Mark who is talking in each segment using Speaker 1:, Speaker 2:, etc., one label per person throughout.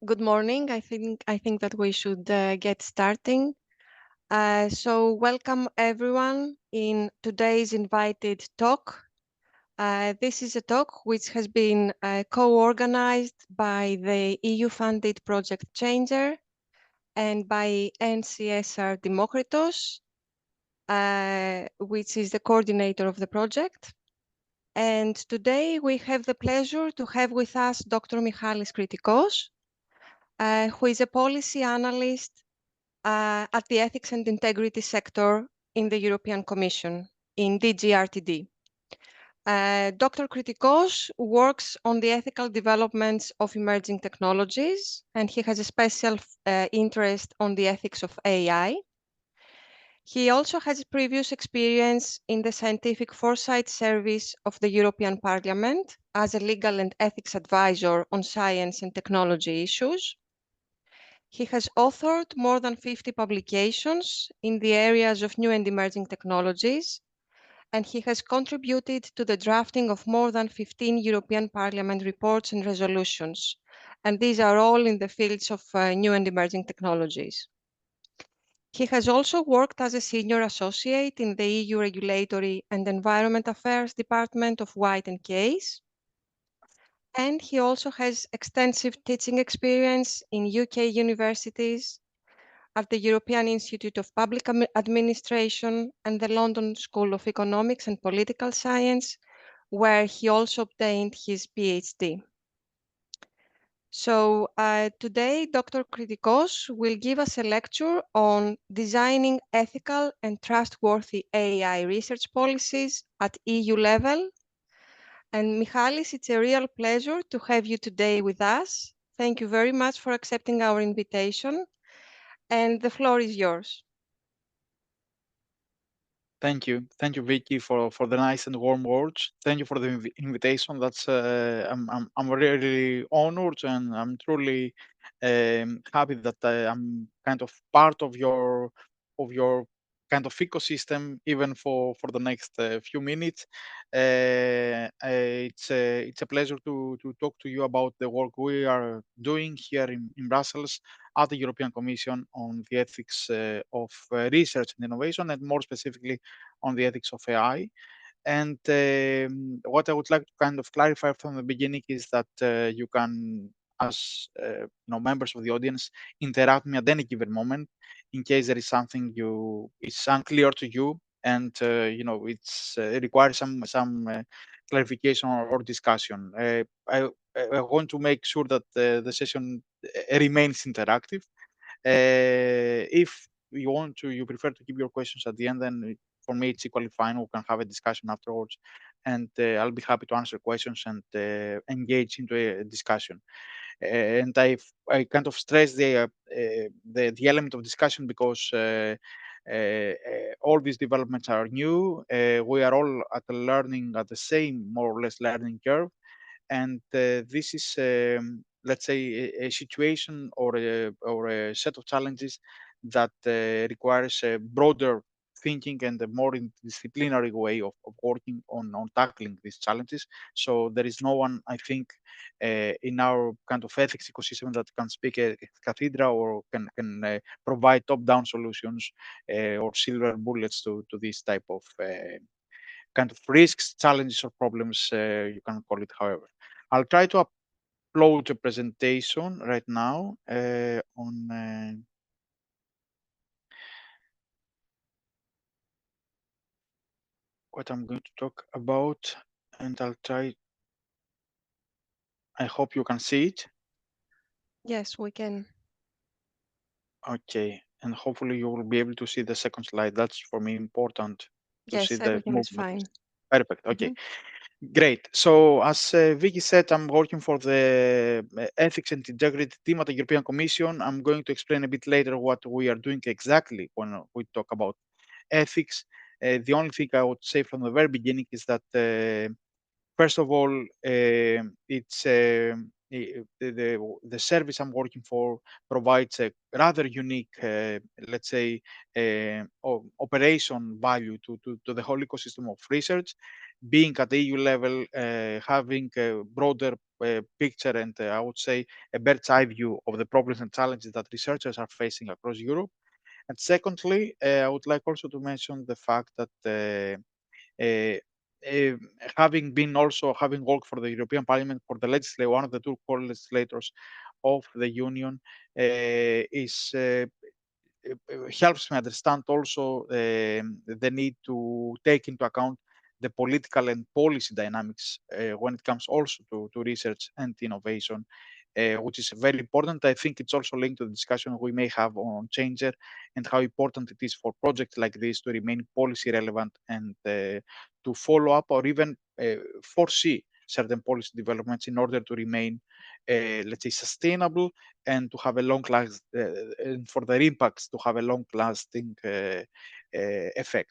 Speaker 1: Good morning. I think that we should get starting. So welcome everyone in today's invited talk. This is a talk which has been co-organized by the EU-funded Project Changer and by NCSR Demokritos, which is the coordinator of the project. And today we have the pleasure to have with us Dr. Michalis Kritikos, who is a policy analyst at the ethics and integrity sector in the European Commission in DG-RTD. Dr. Kritikos works on the ethical developments of emerging technologies, and he has a special interest on the ethics of AI. He also has previous experience in the Scientific Foresight Service of the European Parliament as a legal and ethics advisor on science and technology issues. He has authored more than 50 publications in the areas of new and emerging technologies, and he has contributed to the drafting of more than 15 European Parliament reports and resolutions, and these are all in the fields of new and emerging technologies. He has also worked as a senior associate in the EU Regulatory and Environment Affairs Department of White and Case, and he also has extensive teaching experience in UK universities, at the European Institute of Public Administration and the London School of Economics and Political Science, where he also obtained his PhD. So today, Dr. Kritikos will give us a lecture on designing ethical and trustworthy AI research policies at EU level. And Michalis, it's a real pleasure to have you today with us. Thank you very much for accepting our invitation. And the floor is yours.
Speaker 2: Thank you, Vicky, for the nice and warm words. Thank you for the invitation. That's I'm really honored, and I'm truly happy that I'm kind of part of your kind of ecosystem, even for the next few minutes. It's a pleasure to talk to you about the work we are doing here in Brussels at the European Commission on the ethics of research and innovation, and more specifically on the ethics of AI. And what I would like to kind of clarify from the beginning is that you can, as members of the audience, interrupt me at any given moment in case there is something you is unclear to you, and it requires some clarification or discussion. I want to make sure that the session remains interactive. If you prefer to keep your questions at the end, then for me it's equally fine. We can have a discussion afterwards, and I'll be happy to answer questions and engage into a discussion. And I kind of stress the element of discussion because all these developments are new. We are all at the learning at the same more or less learning curve, and this is let's say a situation or a set of challenges that requires a broader thinking and a more disciplinary way of working on tackling these challenges. So there is no one, I think, in our kind of ethics ecosystem that can speak a cathedral or can provide top-down solutions or silver bullets to this type of kind of risks, challenges, or problems. You can call it however. I'll try to upload a presentation right now on what I'm going to talk about, and I'll try. I hope you can see it.
Speaker 1: Yes, we can.
Speaker 2: Okay, and hopefully you will be able to see the second slide. That's for me important to see
Speaker 1: Yes,
Speaker 2: the
Speaker 1: everything is
Speaker 2: movement.
Speaker 1: fine.
Speaker 2: Perfect. Okay.
Speaker 1: Mhm.
Speaker 2: Great. So, as Vicky said, I'm working for the Ethics and Integrity team at the European Commission. I'm going to explain a bit later what we are doing exactly when we talk about ethics. The only thing I would say from the very beginning is that, first of all, it's the service I'm working for provides a rather unique, let's say, operation value to the whole ecosystem of research. being at the EU level, having a broader picture and I would say a bird's eye view of the problems and challenges that researchers are facing across Europe. And secondly, I would like also to mention the fact that uh, uh, having worked for the European Parliament for the legislature, one of the two co-legislators of the Union, is helps me understand also the need to take into account the political and policy dynamics when it comes also to research and innovation, which is very important. I think it's also linked to the discussion we may have on Changer and how important it is for projects like this to remain policy relevant and to follow up or even foresee certain policy developments in order to remain, let's say, sustainable and to have a long last and for their impacts to have a long lasting effect.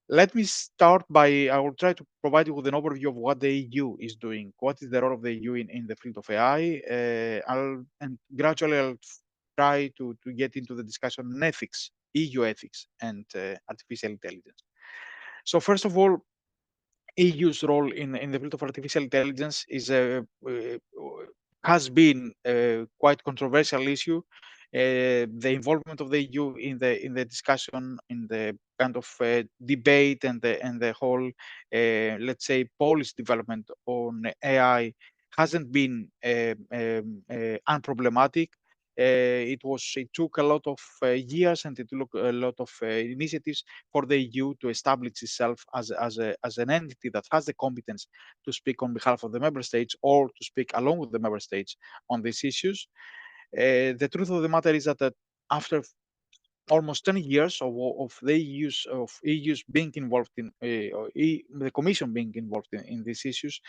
Speaker 2: Let me start by I will try to provide you with an overview of what the EU is doing. What is the role of the EU in the field of AI? I'll and gradually I'll try to get into the discussion on ethics, EU ethics, and artificial intelligence. So first of all, EU's role in the field of artificial intelligence has been a quite controversial issue. The involvement of the EU in the discussion, in the kind of debate and the whole, let's say, policy development on AI hasn't been unproblematic. It took a lot of years and it took a lot of initiatives for the EU to establish itself as an entity that has the competence to speak on behalf of the member states or to speak along with the member states on these issues. The truth of the matter is that after almost 10 years of the EU's being involved the Commission being involved in these issues.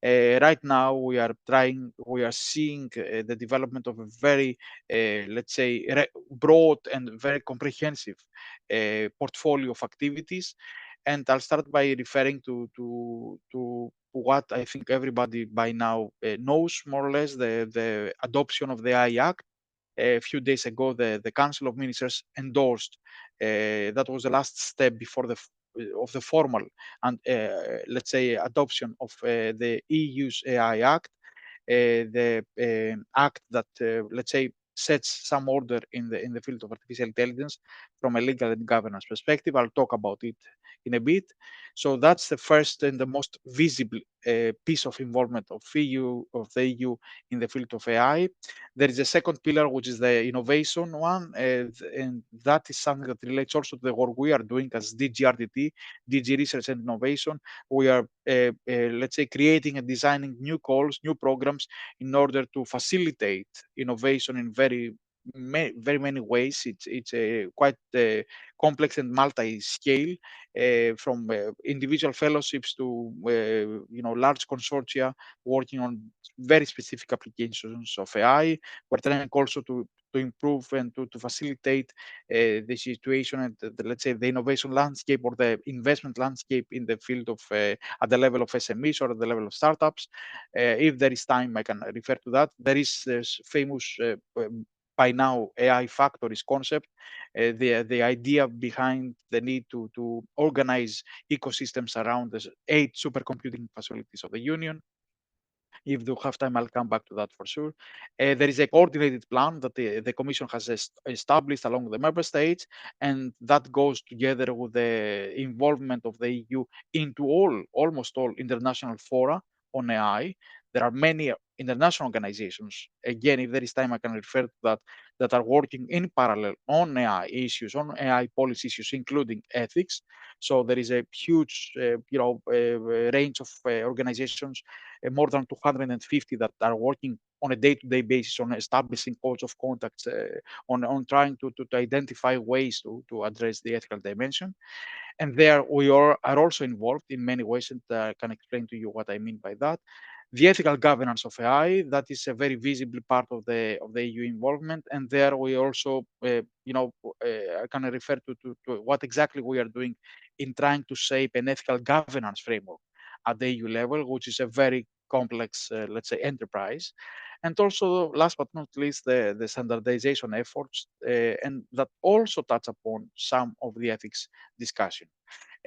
Speaker 2: Right now, we are seeing the development of a very, let's say, broad and very comprehensive portfolio of activities. And I'll start by referring to what I think everybody by now knows more or less the adoption of the AI Act. A few days ago, the Council of Ministers endorsed. That was the last step before of the formal and let's say adoption of the EU's AI Act, the act that let's say sets some order in the field of artificial intelligence from a legal and governance perspective. I'll talk about it in a bit. So that's the first and the most visible piece of involvement of the EU in the field of AI. There is a second pillar, which is the innovation one, and that is something that relates also to the work we are doing as DG-RTD, DG Research and Innovation. We are, let's say, creating and designing new calls, new programs in order to facilitate innovation in very many ways. It's a quite complex and multi-scale, from individual fellowships to large consortia working on very specific applications of AI. We're trying also to improve and to facilitate the situation and let's say the innovation landscape or the investment landscape in the field of at the level of SMEs or at the level of startups. If there is time, I can refer to that. There is this famous by now AI factories concept, the idea behind the need to organize ecosystems around the 8 supercomputing facilities of the Union. If you have time, I'll come back to that for sure. There is a coordinated plan that the Commission has established along the member states, and that goes together with the involvement of the EU into almost all international fora on AI. There are many international organizations. Again, if there is time, I can refer to that are working in parallel on AI issues, on AI policy issues, including ethics. So there is a huge, range of organizations, more than 250 that are working on a day-to-day basis on establishing codes of conduct, on trying to identify ways to address the ethical dimension. And there we are also involved in many ways, and I can explain to you what I mean by that. The ethical governance of AI, that is a very visible part of the EU involvement, and there we also, I can refer to what exactly we are doing in trying to shape an ethical governance framework at the EU level, which is a very complex, let's say, enterprise. And also, last but not least, the standardization efforts, and that also touch upon some of the ethics discussion.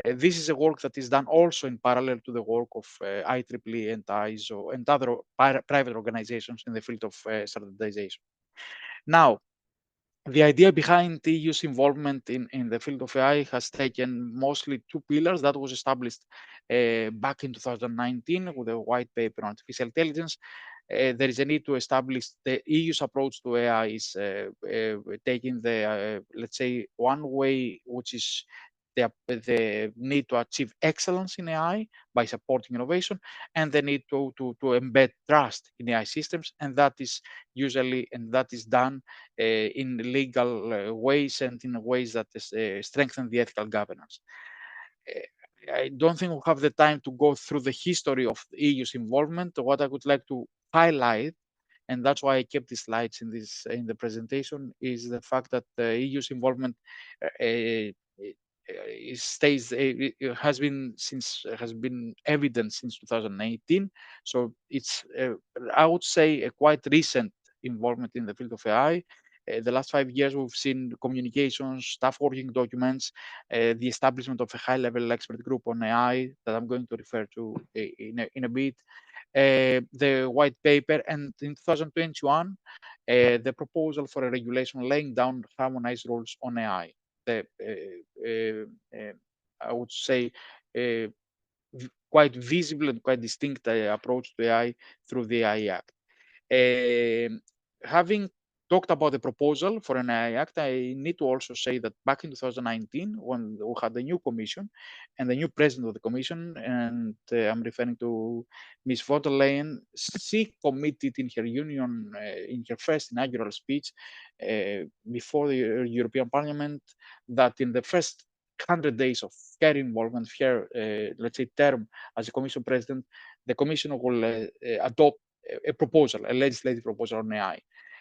Speaker 2: This is a work that is done also in parallel to the work of IEEE and ISO and other private organizations in the field of standardization. Now, the idea behind the EU's involvement in the field of AI has taken mostly two pillars that was established back in 2019 with a white paper on artificial intelligence. There is a need to establish the EU's approach to AI is taking the, let's say, one way, which is the need to achieve excellence in AI by supporting innovation, and the need to embed trust in AI systems, and that is usually and that is done in legal ways and in ways that strengthen the ethical governance. I don't think we have the time to go through the history of the EU's involvement. What I would like to highlight, and that's why I kept the slides in the presentation, is the fact that the EU's involvement stays it has been evident since 2018. So it's I would say a quite recent involvement in the field of AI. The last 5 years, we've seen communications, staff working documents, the establishment of a high-level expert group on AI that I'm going to refer to in a bit, the white paper, and in 2021, the proposal for a regulation laying down harmonized rules on AI. The, I would say, uh, quite visible and quite distinct approach to AI through the AI Act. Um, Having talked about the proposal for an AI Act, I need to also say that back in 2019, when we had the new commission and the new president of the commission, and I'm referring to Ms. von der Leyen, she committed in her union, in her first inaugural speech before the European Parliament, that in the first 100 days of her involvement, her, let's say, term as a commission president, the commission will adopt a proposal, a legislative proposal on AI.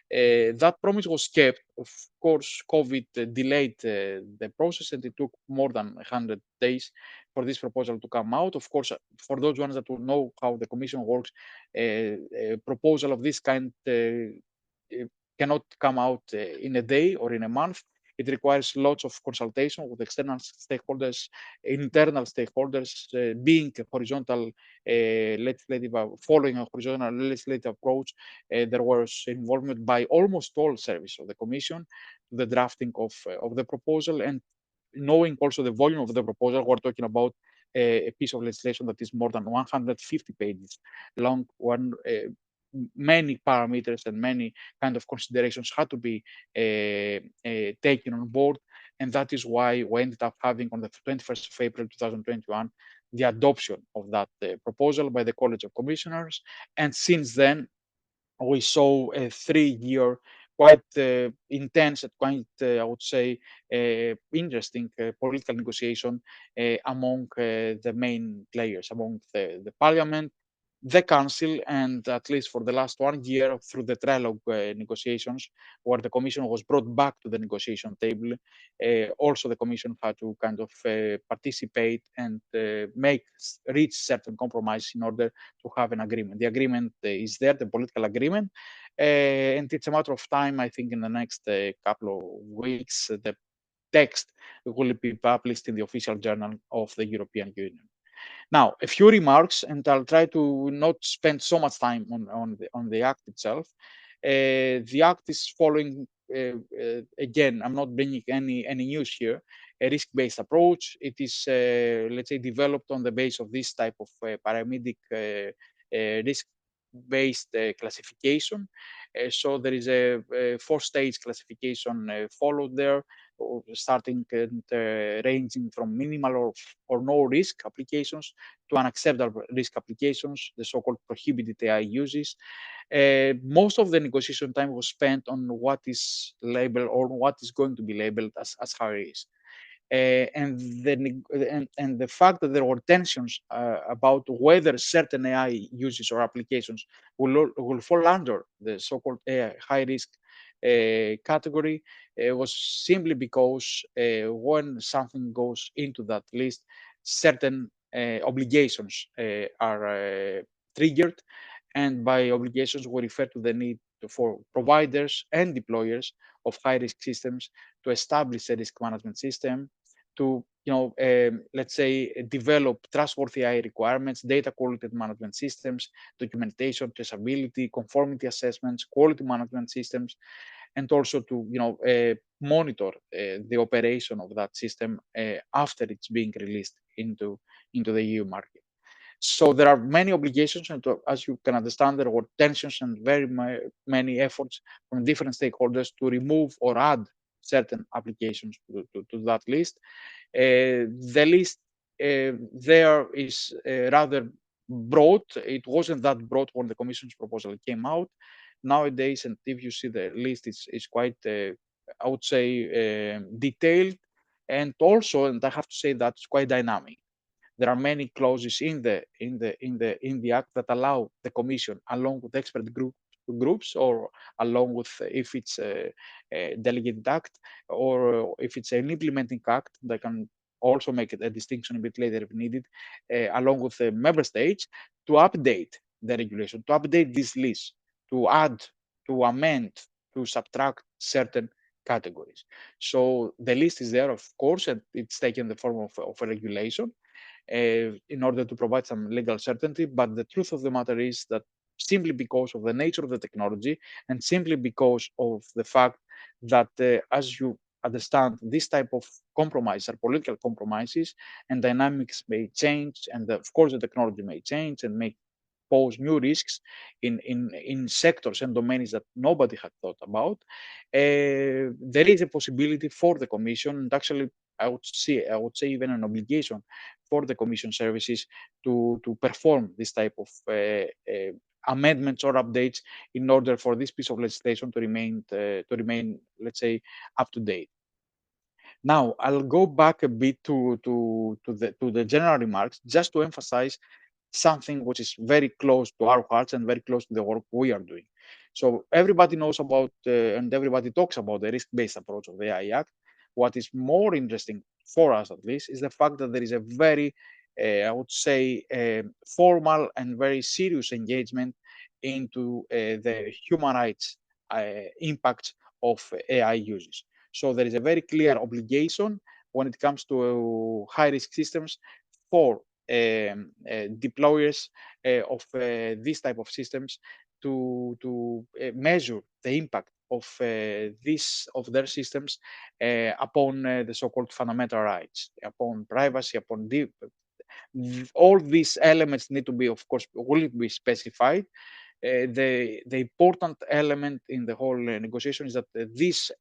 Speaker 2: That promise was kept. Of course, COVID delayed the process, and it took more than 100 days for this proposal to come out. Of course, for those ones that will know how the Commission works, a proposal of this kind cannot come out in a day or in a month. It requires lots of consultation with external stakeholders, internal stakeholders, being a horizontal legislative, following a horizontal legislative approach. There was involvement by almost all services of the Commission to the drafting of the proposal, and knowing also the volume of the proposal, we're talking about a piece of legislation that is more than 150 pages long. Many parameters and many kind of considerations had to be taken on board, and that is why we ended up having on the 21st of April 2021 the adoption of that proposal by the College of Commissioners. And since then, we saw a 3 year quite intense and quite, I would say, interesting political negotiation among the main players, among the parliament, the council, and at least for the last 1 year through the trilogue negotiations, where the commission was brought back to the negotiation table. Also, the commission had to kind of participate and reach certain compromises in order to have an agreement. The agreement is there, the political agreement, and it's a matter of time. I think in the next couple of weeks, the text will be published in the official journal of the European Union. Now, a few remarks, and I'll try to not spend so much time on the act itself. The act is following, again, I'm not bringing any news here, a risk-based approach. It is, let's say, developed on the base of this type of pyramidal risk-based classification. So there is a four-stage classification followed there, starting and ranging from minimal or no risk applications to unacceptable risk applications, the so-called prohibited AI uses. Most of the negotiation time was spent on what is labeled or what is going to be labeled as high risk. And the fact that there were tensions about whether certain AI uses or applications will fall under the so-called AI high risk category was simply because when something goes into that list, certain obligations are triggered, and by obligations we refer to the need for providers and deployers of high risk systems to establish a risk management system, to let's say, develop trustworthy AI requirements, data quality management systems, documentation, traceability, conformity assessments, quality management systems, and also to monitor the operation of that system after it's being released into the EU market. So there are many obligations, and as you can understand, there were tensions and very many efforts from different stakeholders to remove or add certain applications to that list. The list there is rather broad. It wasn't that broad when the Commission's proposal came out. Nowadays, and if you see the list, it's quite, I would say, detailed, and also, and I have to say, that's quite dynamic. There are many clauses in the act that allow the Commission, along with expert groups, or along with, if it's a delegated act, or if it's an implementing act, they can also make it a distinction a bit later if needed, along with the member states, to update the regulation, to update this list, to add, to amend, to subtract certain categories. So the list is there, of course, and it's taken the form of a regulation in order to provide some legal certainty. But the truth of the matter is that simply because of the nature of the technology, and simply because of the fact that, as you understand, this type of compromise are political compromises, and dynamics may change, and of course the technology may change and may pose new risks in sectors and domains that nobody had thought about. There is a possibility for the Commission, and actually I would say even an obligation for the Commission services to perform this type of amendments or updates in order for this piece of legislation to remain, let's say, up to date. Now, I'll go back a bit to the general remarks, just to emphasize something which is very close to our hearts and very close to the work we are doing. So everybody knows about and everybody talks about the risk-based approach of the AI Act. What is more interesting for us, at least, is the fact that there is a very, I would say, formal and very serious engagement into the human rights impacts of AI uses. So there is a very clear obligation when it comes to high-risk systems for deployers of this type of systems to measure the impact of their systems upon the so-called fundamental rights, upon privacy, upon all these elements need to be, of course, will be specified. The important element in the whole negotiation is that this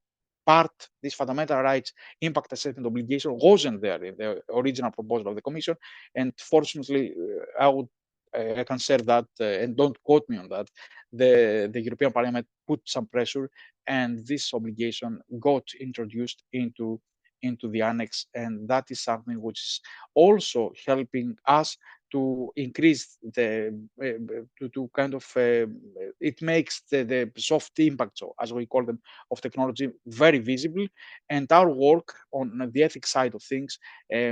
Speaker 2: fundamental rights impact assessment obligation wasn't there in the original proposal of the Commission, and fortunately, I can share that, and don't quote me on that. The European Parliament put some pressure, and this obligation got introduced into the annex, and that is something which is also helping us to increase to kind of it makes the soft impacts, as we call them, of technology very visible, and our work on the ethics side of things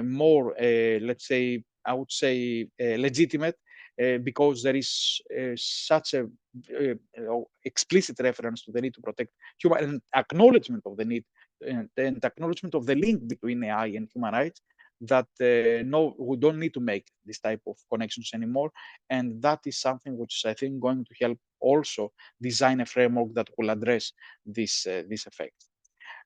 Speaker 2: more, let's say, I would say, legitimate, because there is such a explicit reference to the need to protect human, and acknowledgement of the need, and acknowledgement of the link between AI and human rights, that no, we don't need to make this type of connections anymore. And that is something which is, I think, going to help also design a framework that will address this effect.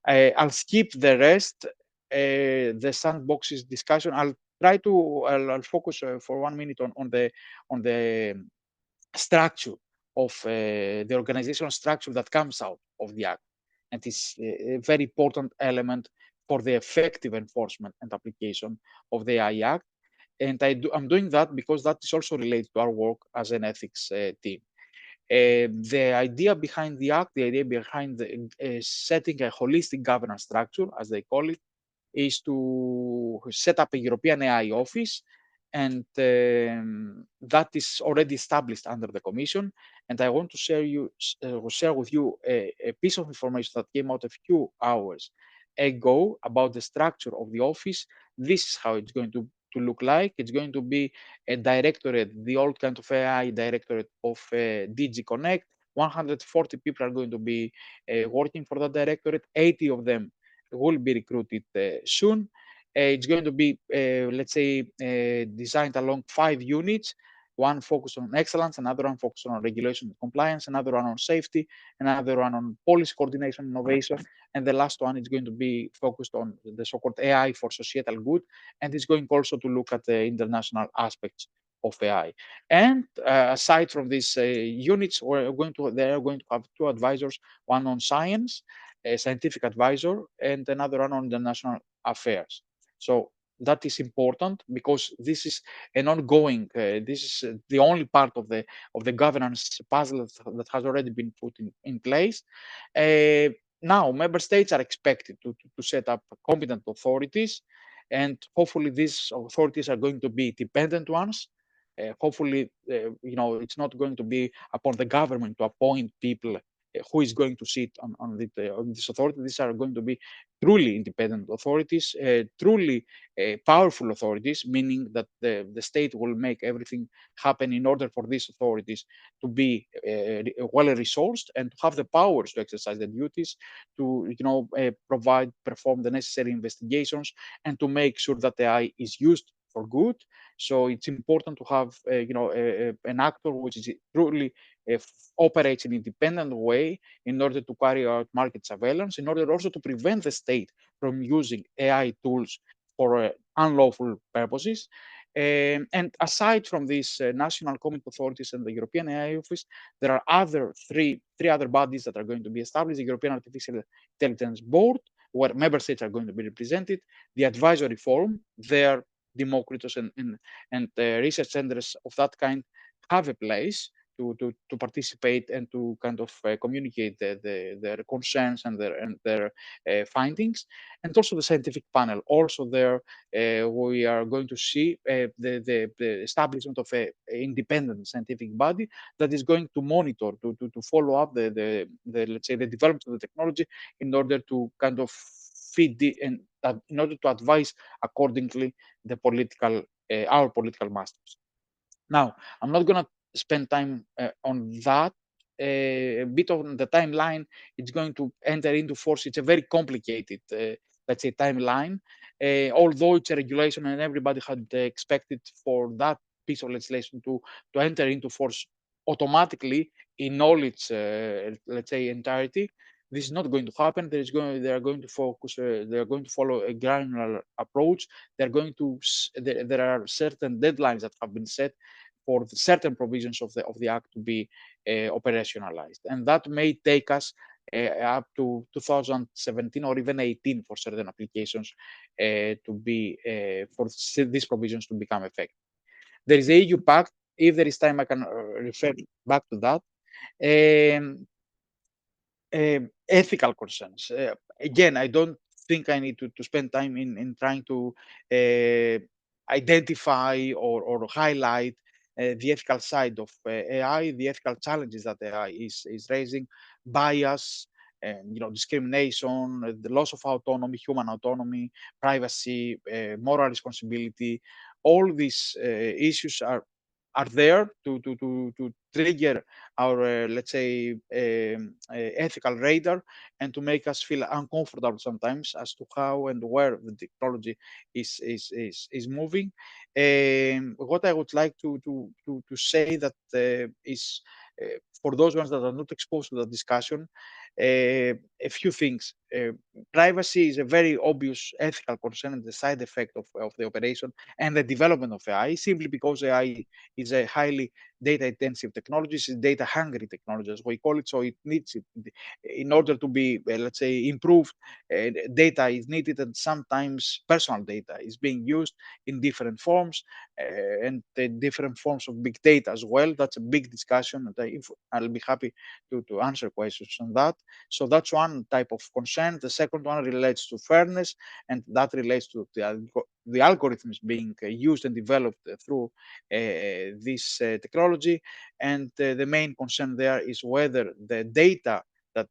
Speaker 2: I'll skip the rest, the sandboxes discussion. I'll focus for 1 minute on the structure of the organizational structure that comes out of the act, and is a very important element for the effective enforcement and application of the AI Act. And I'm doing that because that is also related to our work as an ethics team. The idea behind the act, the idea behind setting a holistic governance structure, as they call it, is to set up a European AI office, and that is already established under the Commission. And I want to share with you a piece of information that came out a few hours ago about the structure of the office. This is how it's going to look like. It's going to be a directorate, the old kind of AI directorate of DG Connect. 140 people are going to be working for that directorate. 80 of them will be recruited soon. It's going to be, let's say, designed along 5 units. One focused on excellence, another one focused on regulation and compliance, another one on safety, another one on policy coordination, innovation, and the last one is going to be focused on the so-called AI for societal good, and it's going also to look at the international aspects of AI. And aside from these units, they are going to have 2 advisors, one on science, a scientific advisor, and another one on the national affairs. So that is important because this is an ongoing. This is the only part of the governance puzzle that has already been put in place. Uh, Now, member states are expected to set up competent authorities, and hopefully these authorities are going to be dependent ones. Hopefully, it's not going to be upon the government to appoint people who is going to sit on this authority. These are going to be truly independent authorities, truly powerful authorities, meaning that the state will make everything happen in order for these authorities to be well resourced and to have the powers to exercise the duties, to perform the necessary investigations, and to make sure that the AI is used for good. So it's important to have an actor which is truly operates in an independent way in order to carry out market surveillance, in order also to prevent the state from using AI tools for unlawful purposes. And aside from these national competent authorities and the European AI Office, there are three other bodies that are going to be established: the European Artificial Intelligence Board, where member states are going to be represented; the Advisory Forum, there Democritus and research centers of that kind have a place to participate and to kind of communicate their concerns and their findings, and also the scientific panel. Also there, we are going to see the establishment of a independent scientific body that is going to monitor, to follow up the let's say the development of the technology in order to kind of feed and in order to advise accordingly our political masters. Now, I'm not going to spend time on that. A bit on the timeline, it's going to enter into force. It's a very complicated, let's say, timeline. Although it's a regulation and everybody had expected for that piece of legislation to enter into force automatically in all its, let's say, entirety. This is not going to happen. They are going to focus. They are going to follow a granular approach. There are certain deadlines that have been set for certain provisions of the act to be operationalized, and that may take us up to 2017 or even 18 for certain applications to be for these provisions to become effective. There is a EU Pact. If there is time, I can refer back to that. Um, Ethical concerns. Again, I don't think I need to spend time in trying to uh, identify or highlight the ethical side of AI, the ethical challenges that AI is raising, bias, discrimination, the loss of autonomy, human autonomy, privacy, moral responsibility. All these issues are there to trigger our, let's say, ethical radar, and to make us feel uncomfortable sometimes as to how and where the technology is moving. What I would like to say that is for those ones that are not exposed to the discussion, a few things. Privacy is a very obvious ethical concern and the side effect of the operation and the development of AI, simply because AI is a highly data intensive technology, it's data hungry technology, as we call it. So it needs it in order to be, let's say, improved. Data is needed, and sometimes personal data is being used in different forms, and different forms of big data as well. That's a big discussion, and I'll be happy to answer questions on that. So that's one type of concern. The second one relates to fairness, and that relates to the algorithms being used and developed through this technology. And the main concern there is whether the data that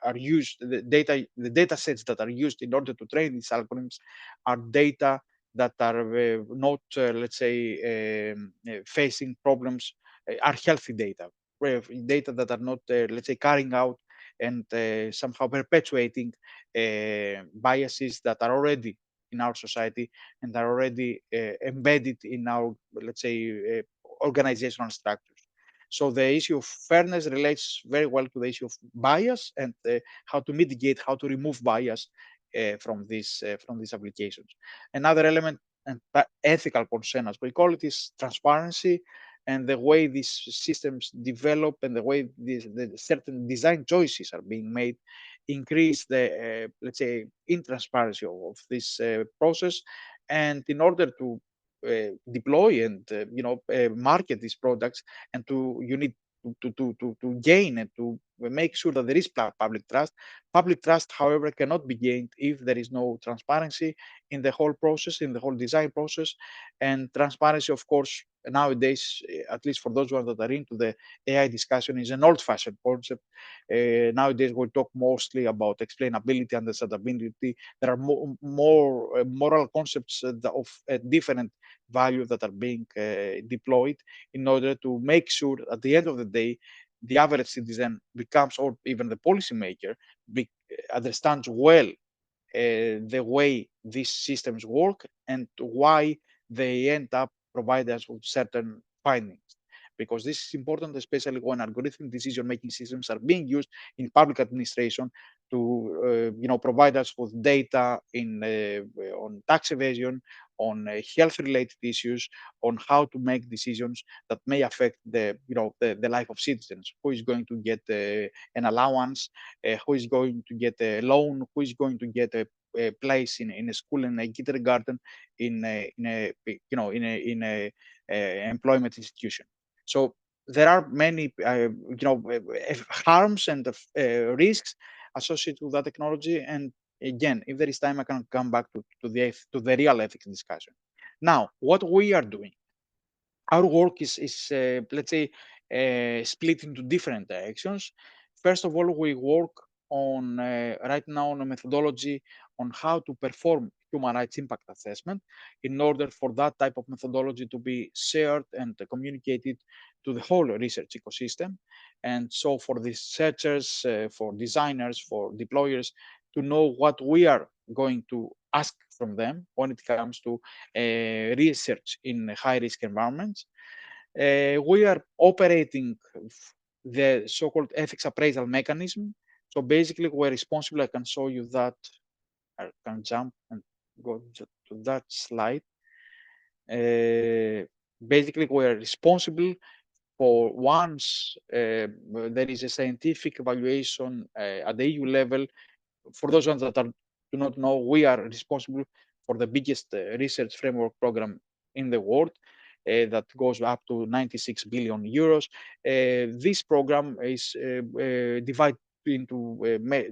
Speaker 2: are used, the data sets that are used in order to train these algorithms are data that are not, let's say, facing problems, are healthy data, data that are not, let's say, carrying out and somehow perpetuating biases that are already in our society and are already embedded in our, let's say, organizational structures. So the issue of fairness relates very well to the issue of bias and how to mitigate, how to remove bias from these applications. Another element and ethical concern, as we call it, is transparency and the way these systems develop and the way the certain design choices are being made increase the let's say intransparency of this process. And in order to deploy and market these products and to you need to gain and to make sure that there is public trust. Public trust, however, cannot be gained if there is no transparency in the whole process, in the whole design process. And transparency, of course, nowadays, at least for those ones that are into the AI discussion, is an old-fashioned concept. Nowadays, we talk mostly about explainability, understandability. There are more moral concepts of different value that are being deployed in order to make sure at the end of the day, the average citizen becomes, or even the policymaker, understands well the way these systems work and why they end up providing us with certain findings. Because this is important, especially when algorithmic decision-making systems are being used in public administration to, provide us with data on tax evasion, on health-related issues, on how to make decisions that may affect the life of citizens. Who is going to get an allowance? Who is going to get a loan? Who is going to get a place in a school, in a kindergarten, in a employment institution. So there are many harms and risks associated with that technology. And again, if there is time, I can come back to the real ethics discussion. Now, what we are doing, our work is let's say split into different directions. First of all, we work on right now on a methodology on how to perform human rights impact assessment in order for that type of methodology to be shared and communicated to the whole research ecosystem. And so for researchers, for designers, for deployers to know what we are going to ask from them when it comes to research in high risk environments. We are operating the so-called ethics appraisal mechanism. So basically, we're responsible. I can show you that. I can jump and go to that slide. Basically, we're responsible for once there is a scientific evaluation at the EU level. For those ones that do not know, we are responsible for the biggest research framework program in the world that goes up to 96 billion euros. This program is divided into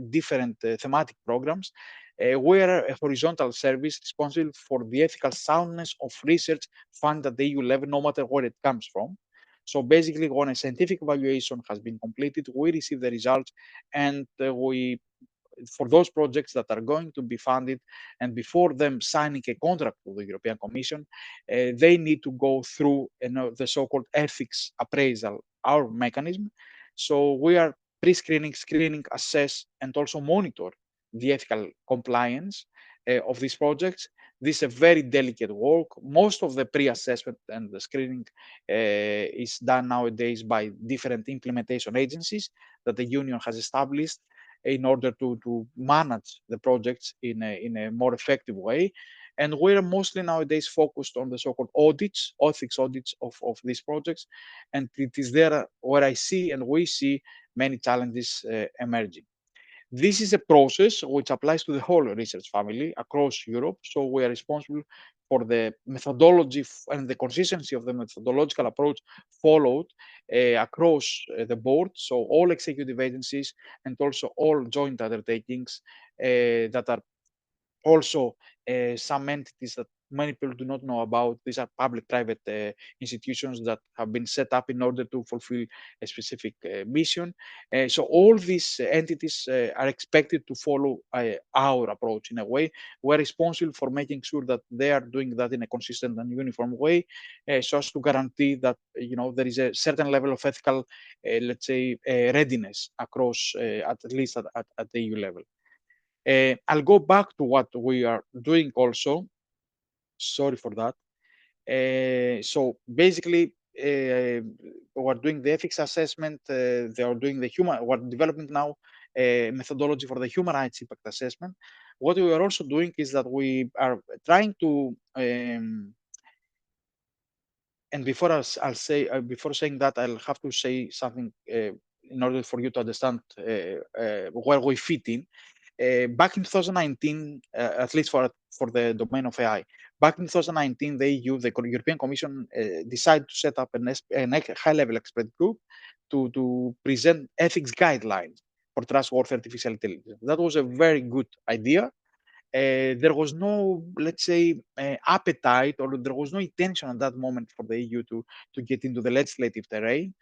Speaker 2: different thematic programs. We are a horizontal service responsible for the ethical soundness of research funded at the EU level, no matter where it comes from. So basically, when a scientific evaluation has been completed, we receive the results and we for those projects that are going to be funded and before them signing a contract with the European Commission, they need to go through the so-called ethics appraisal, our mechanism. So we are pre-screening, screening, assess, and also monitor the ethical compliance of these projects. This is a very delicate work. Most of the pre-assessment and the screening is done nowadays by different implementation agencies that the Union has established in order to manage the projects in a more effective way. And we're mostly nowadays focused on the so-called audits, ethics audits of these projects. And it is there where I see and we see many challenges emerging. This is a process which applies to the whole research family across Europe. So we are responsible for the methodology and the consistency of the methodological approach followed across the board. So all executive agencies and also all joint undertakings that are also some entities that many people do not know about. These are public-private institutions that have been set up in order to fulfill a specific mission. So all these entities are expected to follow our approach in a way. We're responsible for making sure that they are doing that in a consistent and uniform way, so as to guarantee that there is a certain level of ethical, let's say, readiness across, at least at the EU level. I'll go back to what we are doing also. Sorry for that. So basically, we're doing the ethics assessment. They are doing the human. We're developing now a methodology for the human rights impact assessment. What we are also doing is that we are trying to and I'll say before saying that, I'll have to say something in order for you to understand where we fit in. Back in 2019, at least for the domain of AI, back in 2019, the EU, the European Commission, decided to set up a high-level expert group to present ethics guidelines for trustworthy artificial intelligence. That was a very good idea. There was no, let's say, appetite, or there was no intention at that moment for the EU to get into the legislative terrain.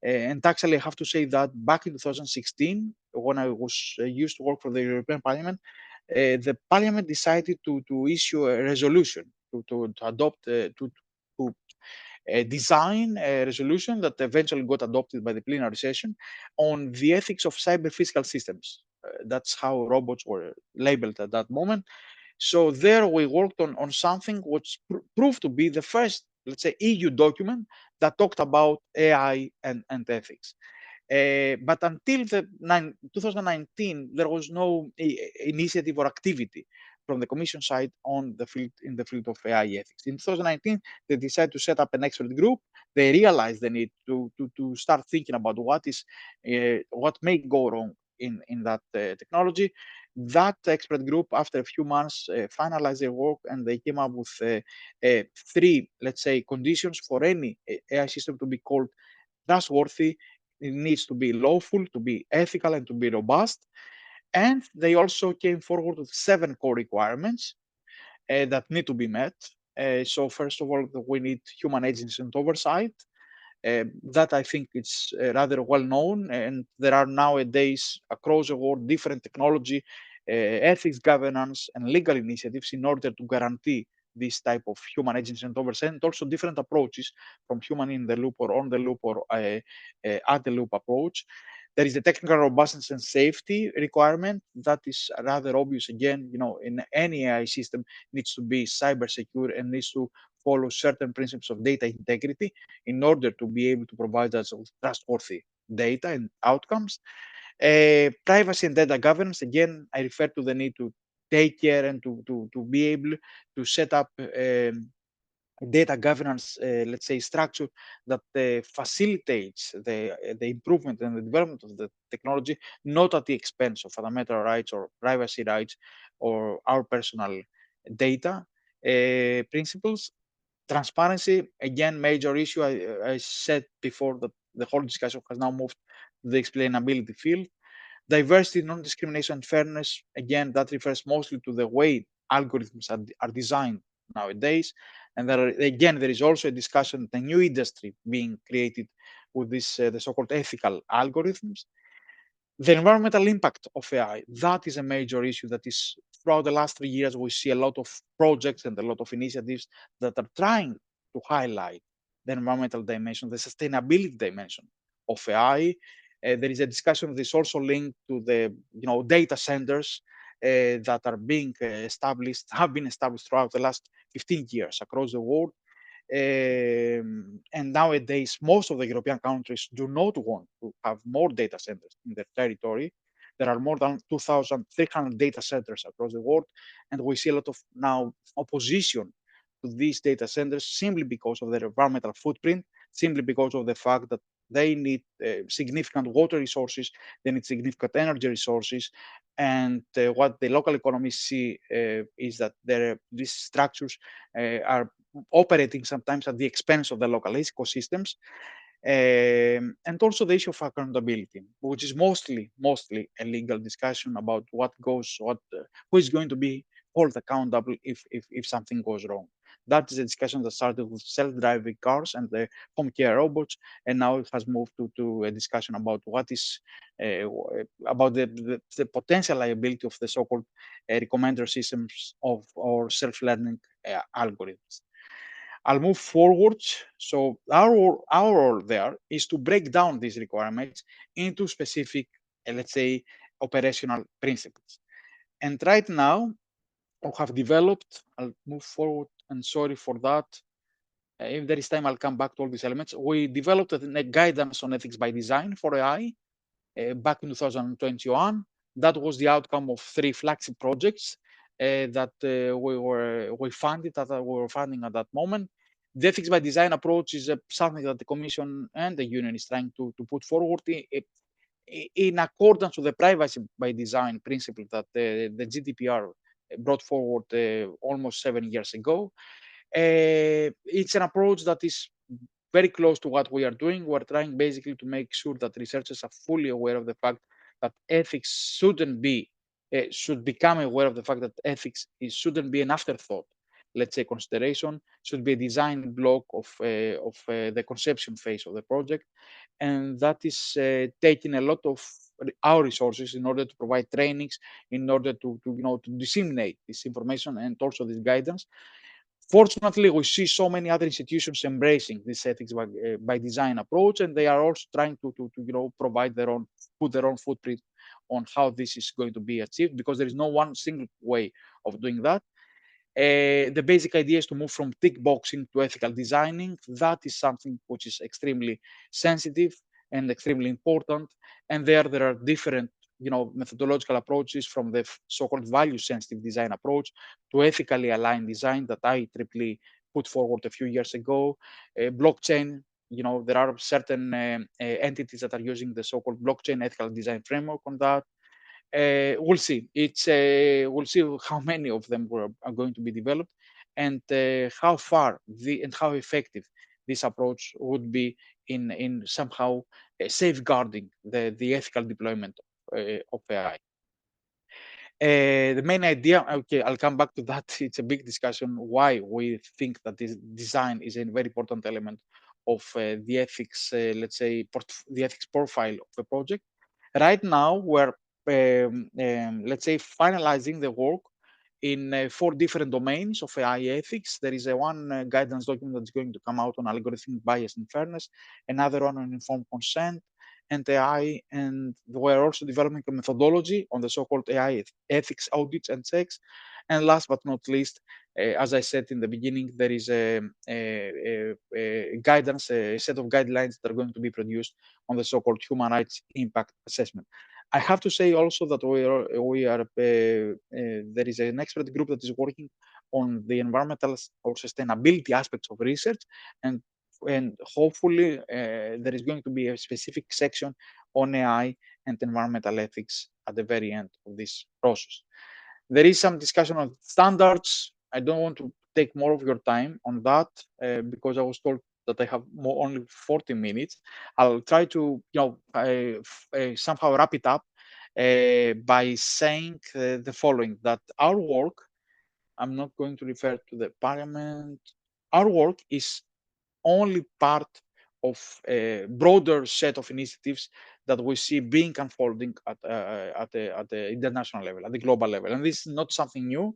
Speaker 2: And actually, I have to say that back in 2016, when I was used to work for the European Parliament, the Parliament decided to issue a resolution to adopt to design a resolution that eventually got adopted by the plenary session on the ethics of cyber physical systems. That's how robots were labeled at that moment. So there we worked on something which proved to be the first, let's say, EU document that talked about AI and ethics. But until 2019, there was no initiative or activity from the Commission side on the field in the field of AI ethics. In 2019, they decided to set up an expert group. They realized the need to start thinking about what may go wrong in that technology. That expert group, after a few months, finalized their work, and they came up with three, let's say, conditions for any AI system to be called trustworthy. It needs to be lawful, to be ethical, and to be robust. And they also came forward with 7 core requirements that need to be met. So first of all, we need human agency and oversight. That I think it's rather well known, and there are nowadays across the world different technology, ethics, governance, and legal initiatives in order to guarantee this type of human agency and oversight, and also different approaches from human in the loop or on the loop or at the loop approach. There is the technical robustness and safety requirement that is rather obvious. Again, in any AI system needs to be cyber secure and needs to follow certain principles of data integrity in order to be able to provide us with trustworthy data and outcomes. Privacy and data governance, again, I refer to the need to take care and to be able to set up data governance, let's say, structure that facilitates the improvement and the development of the technology, not at the expense of fundamental rights or privacy rights or our personal data principles. Transparency, again, major issue. I said before that the whole discussion has now moved to the explainability field. Diversity, non-discrimination, and fairness, again, that refers mostly to the way algorithms are designed nowadays. And again, there is also a discussion, the new industry being created with this, the so-called ethical algorithms. The environmental impact of AI, that is a major issue that is throughout the last 3 years, we see a lot of projects and a lot of initiatives that are trying to highlight the environmental dimension, the sustainability dimension of AI. There is a discussion that is also linked to the data centers that are being established, have been established throughout the last 15 years across the world. And nowadays, most of the European countries do not want to have more data centers in their territory. There are more than 2,300 data centers across the world, and we see a lot of now opposition to these data centers simply because of their environmental footprint, simply because of the fact that they need significant water resources, they need significant energy resources, and what the local economies see is that these structures are operating sometimes at the expense of the local ecosystems. And also the issue of accountability, which is mostly a legal discussion about who is going to be held accountable if something goes wrong. That is a discussion that started with self-driving cars and the home care robots, and now it has moved to a discussion about what is about the potential liability of the so-called recommender systems of or self-learning algorithms. I'll move forward. So our role there is to break down these requirements into specific, let's say, operational principles. And right now, we have developed, I'll move forward, and sorry for that. If there is time, I'll come back to all these elements. We developed a guidance on ethics by design for AI back in 2021. That was the outcome of 3 flagship projects that we funded that we were funding at that moment. The ethics by design approach is something that the Commission and the Union is trying to put forward in accordance with the privacy by design principle that the GDPR brought forward almost 7 years ago. It's an approach that is very close to what we are doing. We're trying basically to make sure that researchers are fully aware of the fact that ethics should become aware of the fact that ethics shouldn't be an afterthought. Let's say consideration should be a design block of the conception phase of the project, and that is taking a lot of our resources in order to provide trainings, in order to disseminate this information and also this guidance. Fortunately, we see so many other institutions embracing this ethics by design approach, and they are also trying to provide put their own footprint on how this is going to be achieved, because there is no one single way of doing that. The basic idea is to move from tick boxing to ethical designing. That is something which is extremely sensitive and extremely important. And there are different, methodological approaches, from the so-called value-sensitive design approach to ethically aligned design that IEEE put forward a few years ago. Blockchain, there are certain entities that are using the so-called blockchain ethical design framework on that. We'll see. We'll see how many of them are going to be developed, and how far and how effective this approach would be in somehow safeguarding the ethical deployment of AI. The main idea, okay, I'll come back to that. It's a big discussion why we think that this design is a very important element of the ethics, let's say, the ethics profile of the project. Right now, we're let's say finalizing the work in 4 different domains of AI ethics. There is one guidance document that's going to come out on algorithmic bias and fairness, another one on informed consent and AI, and we're also developing a methodology on the so-called AI ethics audits and checks. And last but not least, as I said in the beginning, there is a guidance, a set of guidelines that are going to be produced on the so-called human rights impact assessment. I have to say also that there is an expert group that is working on the environmental or sustainability aspects of research, and hopefully there is going to be a specific section on AI and environmental ethics at the very end of this process. There is some discussion on standards. I don't want to take more of your time on that because I was told that I have only 40 minutes. I'll try to somehow wrap it up by saying the following: that our work, I'm not going to refer to the parliament, our work is only part of a broader set of initiatives that we see being unfolding at the international level, at the global level. And this is not something new.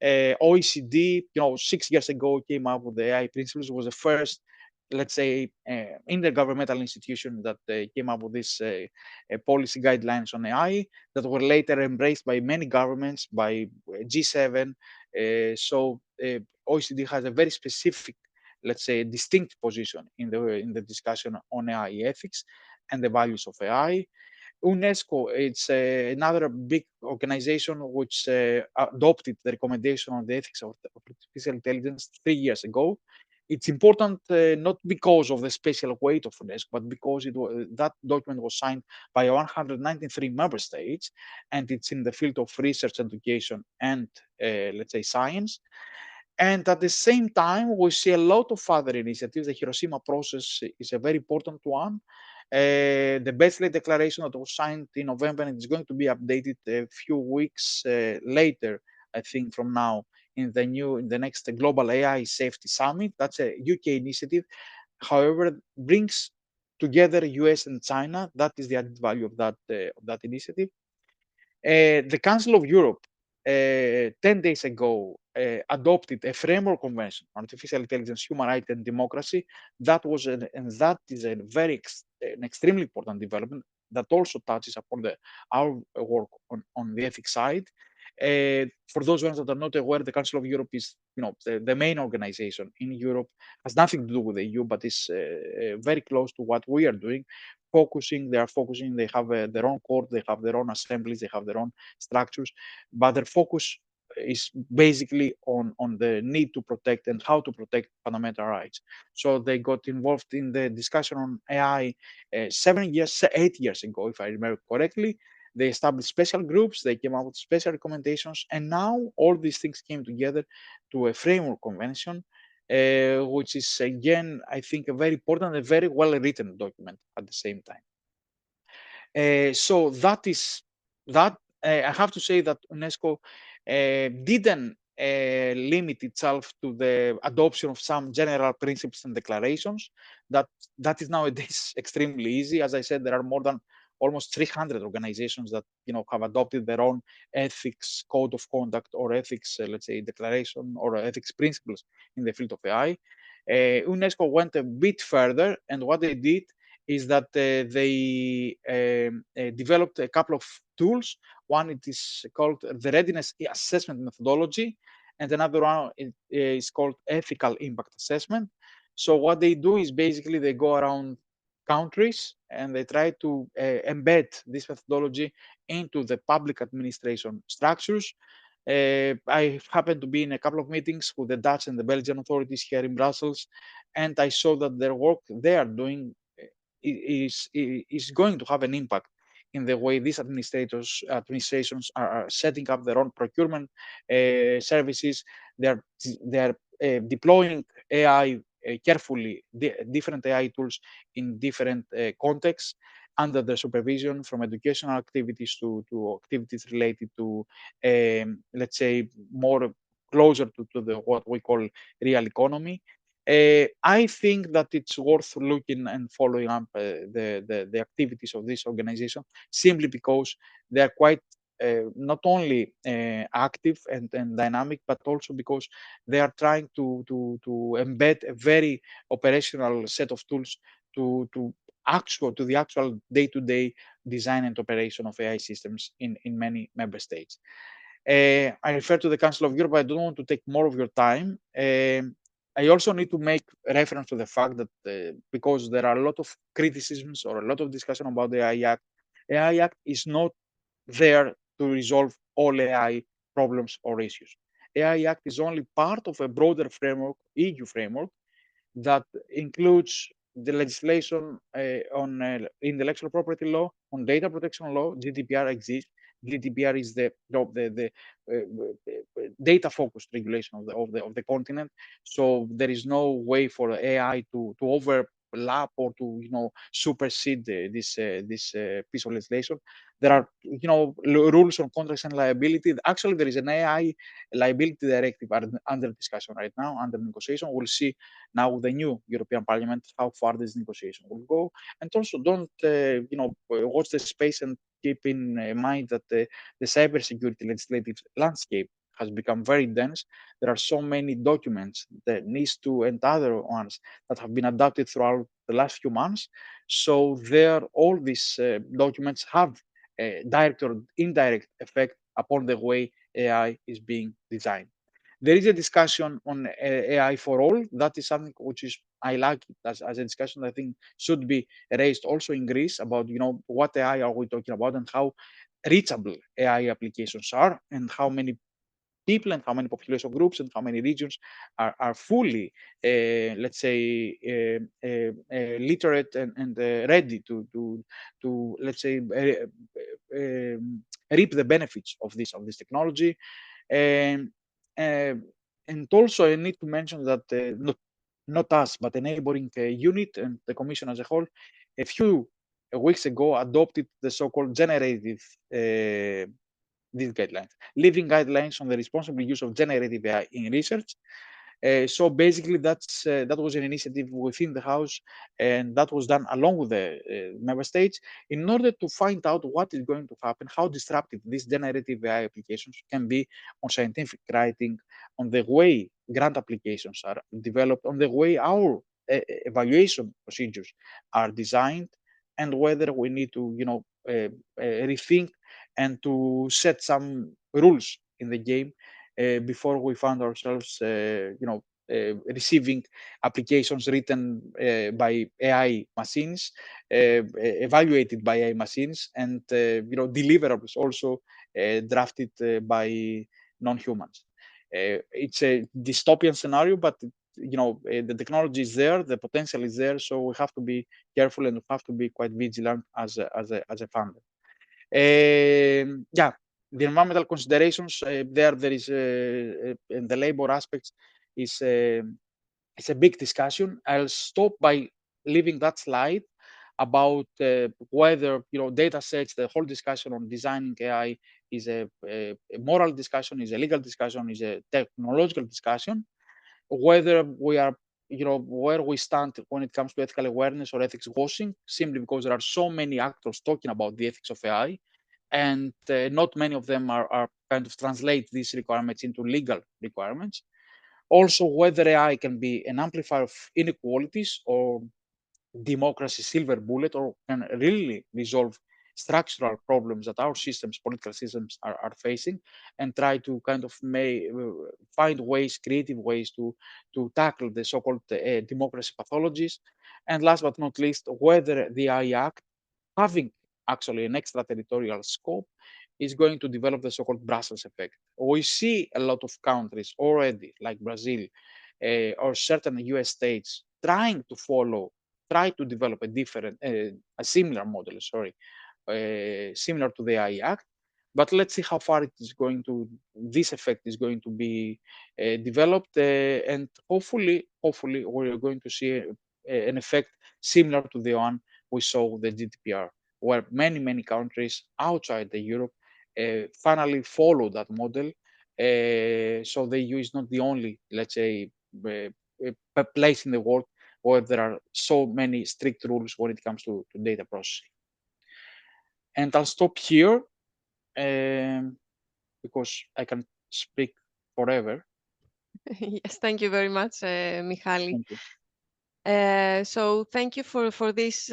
Speaker 2: OECD, 6 years ago, came up with the AI principles. It was the first, let's say, intergovernmental institution that came up with these policy guidelines on AI that were later embraced by many governments, by G7. OECD has a very specific, let's say, distinct position in the discussion on AI ethics and the values of AI. UNESCO, it's another big organization which adopted the recommendation on the ethics of artificial intelligence 3 years ago. It's important not because of the special weight of UNESCO, but because that document was signed by 193 member states, and it's in the field of research, education, and let's say science. And at the same time, we see a lot of other initiatives. The Hiroshima process is a very important one. The Bachelet Declaration that was signed in November and is going to be updated a few weeks later, I think, from now in the next Global AI Safety Summit. That's a UK initiative. However, brings together US and China. That is the added value of that initiative. The Council of Europe 10 days ago adopted a framework convention on artificial intelligence, human rights, and democracy. That is a an extremely important development that also touches upon our work on the ethics side. For those ones that are not aware, the Council of Europe is, the main organization in Europe, has nothing to do with the EU, but is very close to what we are doing. They are focusing. They have their own court, they have their own assemblies, they have their own structures, but their focus is basically on the need to protect and how to protect fundamental rights. So they got involved in the discussion on AI 8 years ago, if I remember correctly. They established special groups, they came up with special recommendations, and now all these things came together to a framework convention, which is again, I think, a very important and very well written document at the same time. So that is that. I have to say that UNESCO didn't limit itself to the adoption of some general principles and declarations. That that is nowadays extremely easy. As I said, there are more than almost 300 organizations that have adopted their own ethics code of conduct or ethics, let's say, declaration or ethics principles in the field of AI. UNESCO went a bit further, and what they did is that they developed a couple of tools. One, it is called the readiness assessment methodology, and another one is called ethical impact assessment. So what they do is basically they go around countries and they try to embed this methodology into the public administration structures. I happened to be in a couple of meetings with the Dutch and the Belgian authorities here in Brussels, and I saw that their work they are doing is going to have an impact in the way these administrations are setting up their own procurement services. They're deploying AI carefully, different AI tools in different contexts under the supervision, from educational activities to activities related to, let's say, more closer to the what we call real economy. I think that it's worth looking and following up the activities of this organization, simply because they are quite not only active and dynamic, but also because they are trying to embed a very operational set of tools to the actual day-to-day design and operation of AI systems in many member states. I refer to the Council of Europe. I don't want to take more of your time. I also need to make reference to the fact that because there are a lot of criticisms or a lot of discussion about the AI Act is not there to resolve all AI problems or issues. AI Act is only part of a broader framework, EU framework, that includes the legislation on intellectual property law, on data protection law. GDPR exists. GDPR is the data focused regulation of the continent. So there is no way for AI to overlap or to supersede this piece of legislation. There are rules on contracts and liability. Actually, there is an AI liability directive under discussion right now, under negotiation. We'll see now with the new European Parliament how far this negotiation will go. And also don't watch the space and keep in mind that the cybersecurity legislative landscape has become very dense. There are so many documents, the NIS2 and other ones that have been adopted throughout the last few months. So there, all these documents have a direct or indirect effect upon the way AI is being designed. There is a discussion on AI for all. That is something which is I like it as a discussion. I think should be raised also in Greece about what AI are we talking about and how reachable AI applications are and how many people and how many population groups and how many regions are fully, let's say, literate and ready to let's say reap the benefits of this technology. And uh, and also I need to mention that not us, but a neighboring unit and the Commission as a whole, a few weeks ago adopted the so-called generative these guidelines, living guidelines on the responsible use of generative AI in research. So basically, that was an initiative within the House, and that was done along with the member states in order to find out what is going to happen, how disruptive these generative AI applications can be on scientific writing, on the way grant applications are developed, on the way our evaluation procedures are designed, and whether we need to, rethink and to set some rules in the game before we found ourselves, receiving applications written by AI machines, evaluated by AI machines, and deliverables also drafted by non-humans. It's a dystopian scenario, but the technology is there, the potential is there, so we have to be careful and we have to be quite vigilant as a funder. Yeah, the environmental considerations there is in the labor aspects is it's a big discussion. I'll stop by leaving that slide about whether data sets. The whole discussion on designing AI is a moral discussion, is a legal discussion, is a technological discussion. Whether we are where we stand when it comes to ethical awareness or ethics washing, simply because there are so many actors talking about the ethics of AI, and not many of them are kind of translate these requirements into legal requirements. Also, whether AI can be an amplifier of inequalities or democracy silver bullet, or can really resolve structural problems that our systems, political systems, are facing, and try to kind of find ways, creative ways to tackle the so-called democracy pathologies. And last but not least, whether the AI Act, having actually an extraterritorial scope, is going to develop the so-called Brussels effect. We see a lot of countries already, like Brazil or certain US states, trying to develop a similar model, similar to the AI Act. But let's see how far this effect is going to be developed, and hopefully, we're going to see an effect similar to the one we saw with the GDPR, where many countries outside the Europe finally follow that model. So the EU is not the only, let's say, place in the world where there are so many strict rules when it comes to data processing. And I'll stop here because I can speak forever.
Speaker 1: Yes, thank you very much, Michali.
Speaker 2: Thank you.
Speaker 1: So thank you for this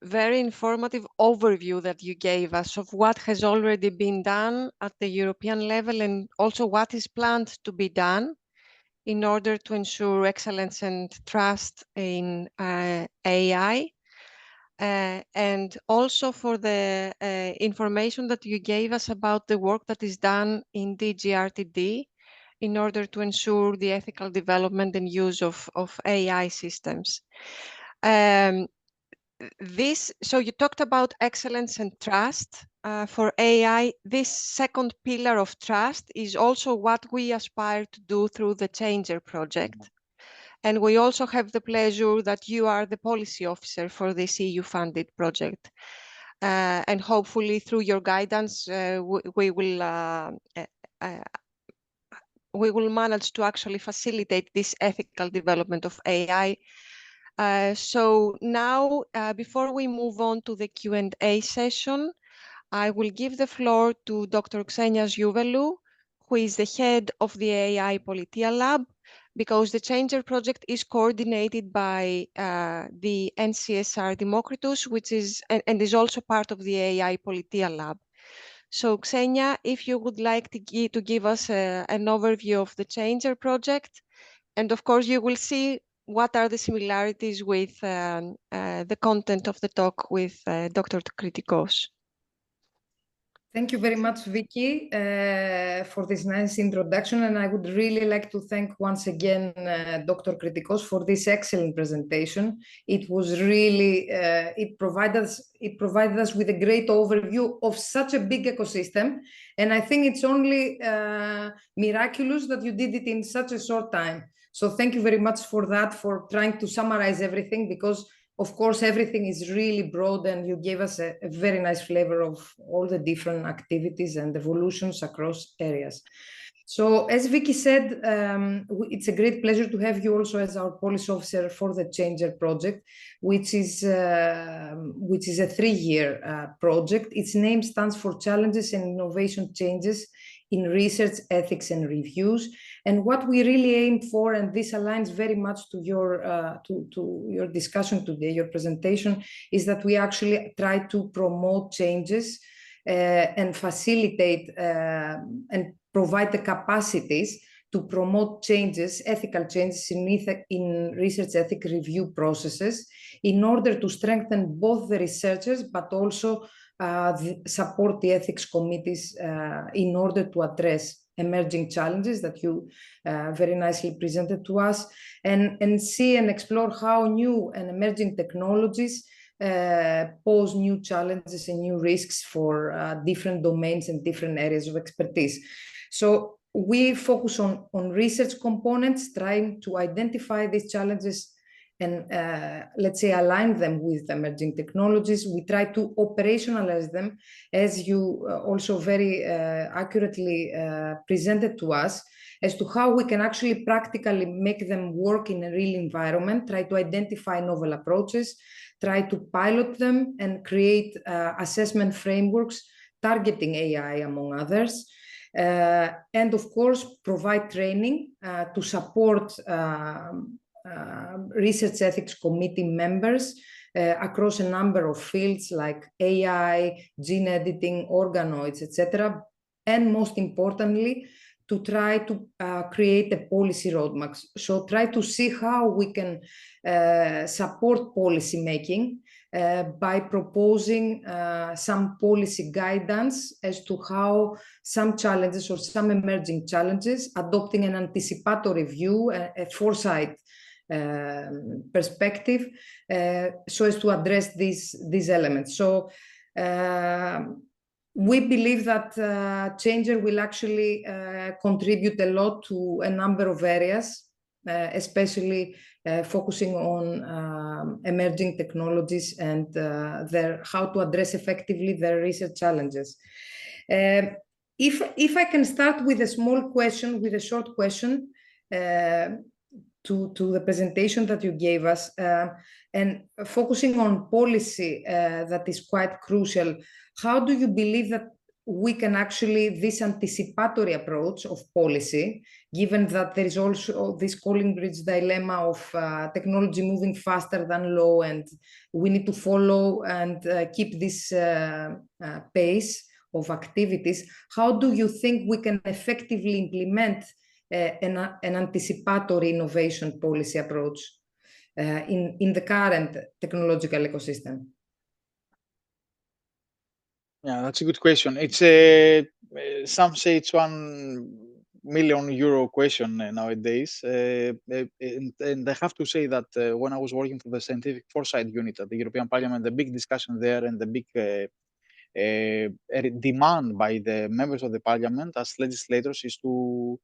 Speaker 1: very informative overview that you gave us of what has already been done at the European level and also what is planned to be done in order to ensure excellence and trust in AI. And also for the information that you gave us about the work that is done in DG-RTD in order to ensure the ethical development and use of AI systems. So you talked about excellence and trust. For AI, this second pillar of trust is also what we aspire to do through the Changer project. And we also have the pleasure that you are the policy officer for this EU-funded project. And hopefully through your guidance, we will manage to actually facilitate this ethical development of AI. So now, before we move on to the Q&A session, I will give the floor to Dr. Xenia Zhouvelou, who is the head of the AI Politia Lab, because the Changer project is coordinated by the NCSR Democritus, which is and is also part of the AI Politia Lab. So Xenia, if you would like to give us an overview of the Changer project, and of course you will see what are the similarities with the content of the talk with Dr. Kritikos.
Speaker 3: Thank you very much, Vicky, for this nice introduction. And I would really like to thank once again Dr. Kritikos for this excellent presentation. It was really, it provided us with a great overview of such a big ecosystem. And I think it's only miraculous that you did it in such a short time. So thank you very much for that, for trying to summarize everything, because of course, everything is really broad, and you gave us a very nice flavor of all the different activities and evolutions across areas. So as Vicky said, it's a great pleasure to have you also as our policy officer for the Changer project, which is a 3-year project. Its name stands for Challenges and Innovation Changes in Research, Ethics and Reviews. And what we really aim for, and this aligns very much to your discussion today, your presentation, is that we actually try to promote changes and facilitate and provide the capacities to promote changes, ethical changes in research ethic review processes in order to strengthen both the researchers, but also support the ethics committees in order to address emerging challenges that you very nicely presented to us, and see and explore how new and emerging technologies pose new challenges and new risks for different domains and different areas of expertise. So we focus on research components, trying to identify these challenges and let's say align them with emerging technologies. We try to operationalize them, as you also very accurately presented to us, as to how we can actually practically make them work in a real environment, try to identify novel approaches, try to pilot them and create assessment frameworks targeting AI, among others. And of course, provide training to support research ethics committee members across a number of fields like AI, gene editing, organoids, etc. And most importantly, to try to create a policy roadmap. So try to see how we can support policy making by proposing some policy guidance as to how some challenges or some emerging challenges, adopting an anticipatory view, a foresight perspective, so as to address these elements. So we believe that Changer will actually contribute a lot to a number of areas, especially focusing on emerging technologies and how to address effectively their research challenges. If I can start with a small question, with a short question to the presentation that you gave us, and focusing on policy that is quite crucial, how do you believe that we can actually, this anticipatory approach of policy, given that there is also this Collingridge dilemma of technology moving faster than law, and we need to follow and keep this pace of activities, how do you think we can effectively implement an anticipatory innovation policy approach in the current technological ecosystem?
Speaker 2: Yeah, that's a good question. It's some say it's €1 million question nowadays, and I have to say that when I was working for the Scientific Foresight Unit at the European Parliament, the big discussion there and the big demand by the members of the Parliament as legislators is to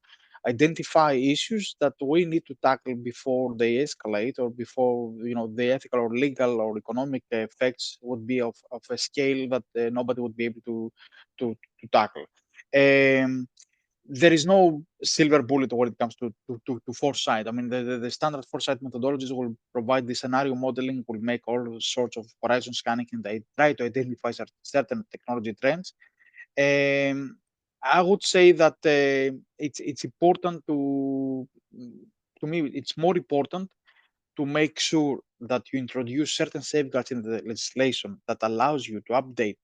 Speaker 2: identify issues that we need to tackle before they escalate, or before the ethical or legal or economic effects would be of a scale that nobody would be able to tackle. There is no silver bullet when it comes to foresight. I mean, the standard foresight methodologies will provide the scenario modeling, will make all sorts of horizon scanning, and they try to identify certain technology trends. I would say that it's important to me, it's more important to make sure that you introduce certain safeguards in the legislation that allows you to update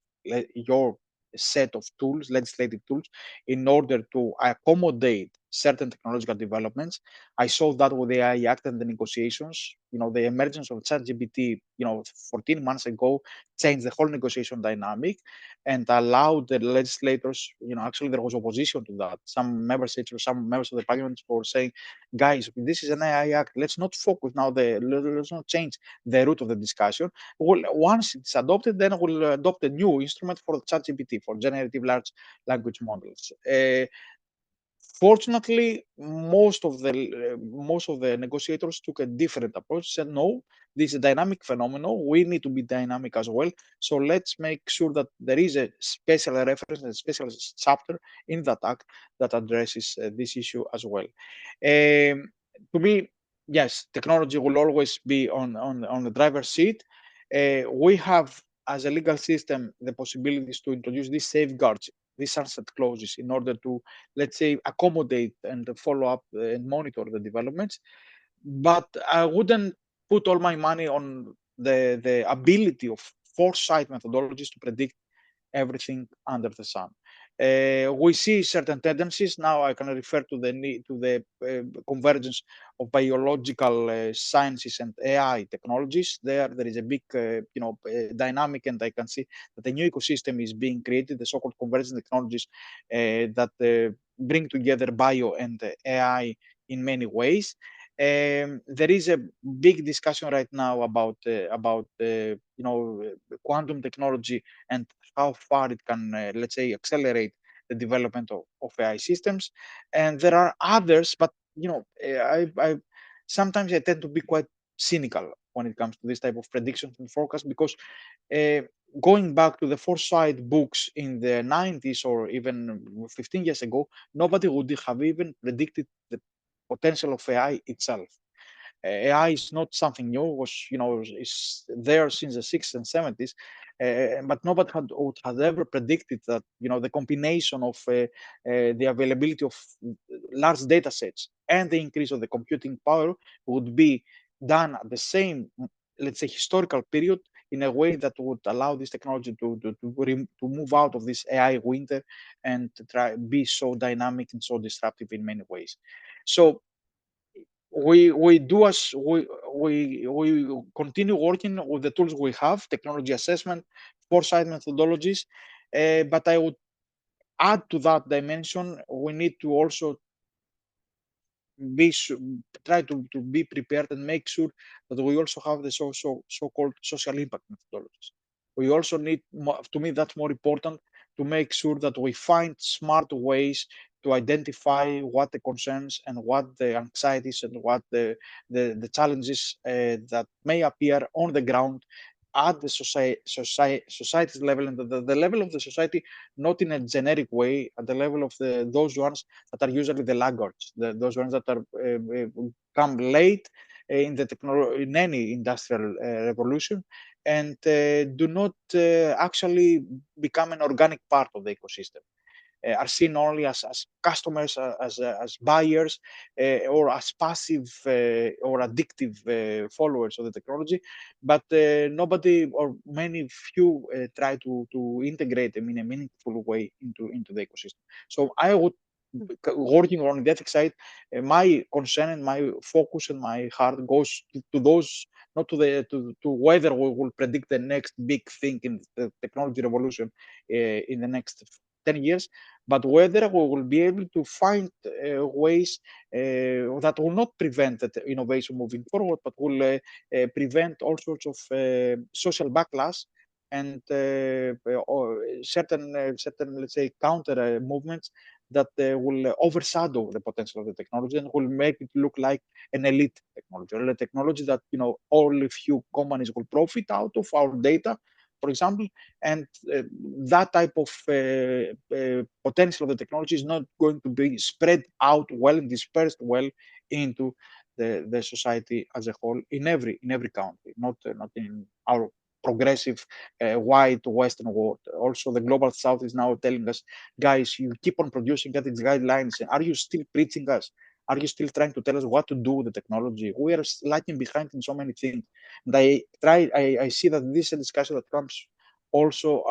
Speaker 2: your set of tools, legislative tools, in order to accommodate certain technological developments. I saw that with the AI Act and the negotiations. The emergence of ChatGPT, 14 months ago, changed the whole negotiation dynamic and allowed the legislators. Actually, there was opposition to that. Some member states or some members of the parliament were saying, "Guys, this is an AI Act. Let's not focus now. Let's not change the route of the discussion. Once it's adopted, then we'll adopt a new instrument for ChatGPT, for generative large language models." Fortunately, most of the negotiators took a different approach. Said, "No, this is a dynamic phenomenon. We need to be dynamic as well. So let's make sure that there is a special reference, a special chapter in that act that addresses this issue as well." To me, yes, technology will always be on the driver's seat. We have, as a legal system, the possibilities to introduce these safeguards, these sunset clauses, in order to, let's say, accommodate and follow up and monitor the developments. But I wouldn't put all my money on the ability of foresight methodologies to predict everything under the sun. We see certain tendencies. Now I can refer to the convergence of biological sciences and AI technologies. There is a big dynamic, and I can see that a new ecosystem is being created, the so-called convergence technologies that bring together bio and AI in many ways. There is a big discussion right now about quantum technology and how far it can, let's say, accelerate the development of AI systems. And there are others, but I sometimes I tend to be quite cynical when it comes to this type of predictions and forecast, because uh, going back to the foresight books in the 90s or even 15 years ago, nobody would have even predicted the potential of AI itself. AI is not something new; is there since the 60s and 70s, but nobody had ever predicted that the combination of the availability of large data sets and the increase of the computing power would be done at the same, let's say, historical period, in a way that would allow this technology to move out of this AI winter and to be so dynamic and so disruptive in many ways. So we do as we continue working with the tools we have, technology assessment, foresight methodologies, but I would add to that dimension, we need to also try to be prepared and make sure that we also have the so-called social impact methodologies. We also need, to me, that's more important, to make sure that we find smart ways to identify what the concerns and what the anxieties and what the challenges that may appear on the ground at the society's level, and the level of the society, not in a generic way, at the level of those ones that are usually the laggards, those ones that are come late in any industrial revolution, and do not actually become an organic part of the ecosystem. Are seen only as customers, as buyers, or as passive or addictive followers of the technology. But nobody, or many few, try to integrate them in a meaningful way into the ecosystem. So I would, working on the ethics side, my concern and my focus and my heart goes to those, not to whether we will predict the next big thing in the technology revolution in the next 10 years, but whether we will be able to find ways that will not prevent that innovation moving forward, but will prevent all sorts of social backlash and certain, let's say, counter movements that will overshadow the potential of the technology and will make it look like an elite technology, or a technology that only few companies will profit out of our data, for example. And that type of potential of the technology is not going to be spread out well and dispersed well into the society as a whole in every country, not in our progressive white Western world. Also, the global South is now telling us, guys, you keep on producing ethics guidelines. Are you still preaching us? Are you still trying to tell us what to do with the technology? We are lagging behind in so many things. And I see that this is a discussion that comes also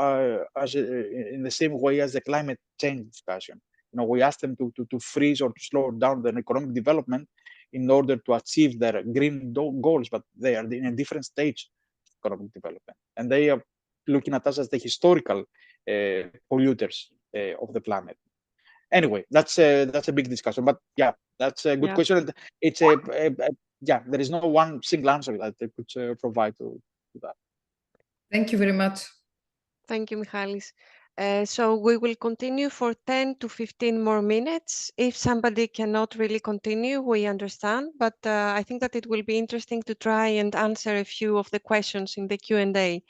Speaker 2: in the same way as the climate change discussion. We ask them to freeze or to slow down their economic development in order to achieve their green goals, but they are in a different stage of economic development, and they are looking at us as the historical polluters of the planet. Anyway, that's a big discussion, but yeah, that's a good
Speaker 1: Yeah.
Speaker 2: question. And it's yeah, there is no one single answer that I could provide to that.
Speaker 3: Thank you very much.
Speaker 1: Thank you, Michalis. So we will continue for 10 to 15 more minutes. If somebody cannot really continue, we understand, but I think that it will be interesting to try and answer a few of the questions in the Q&A.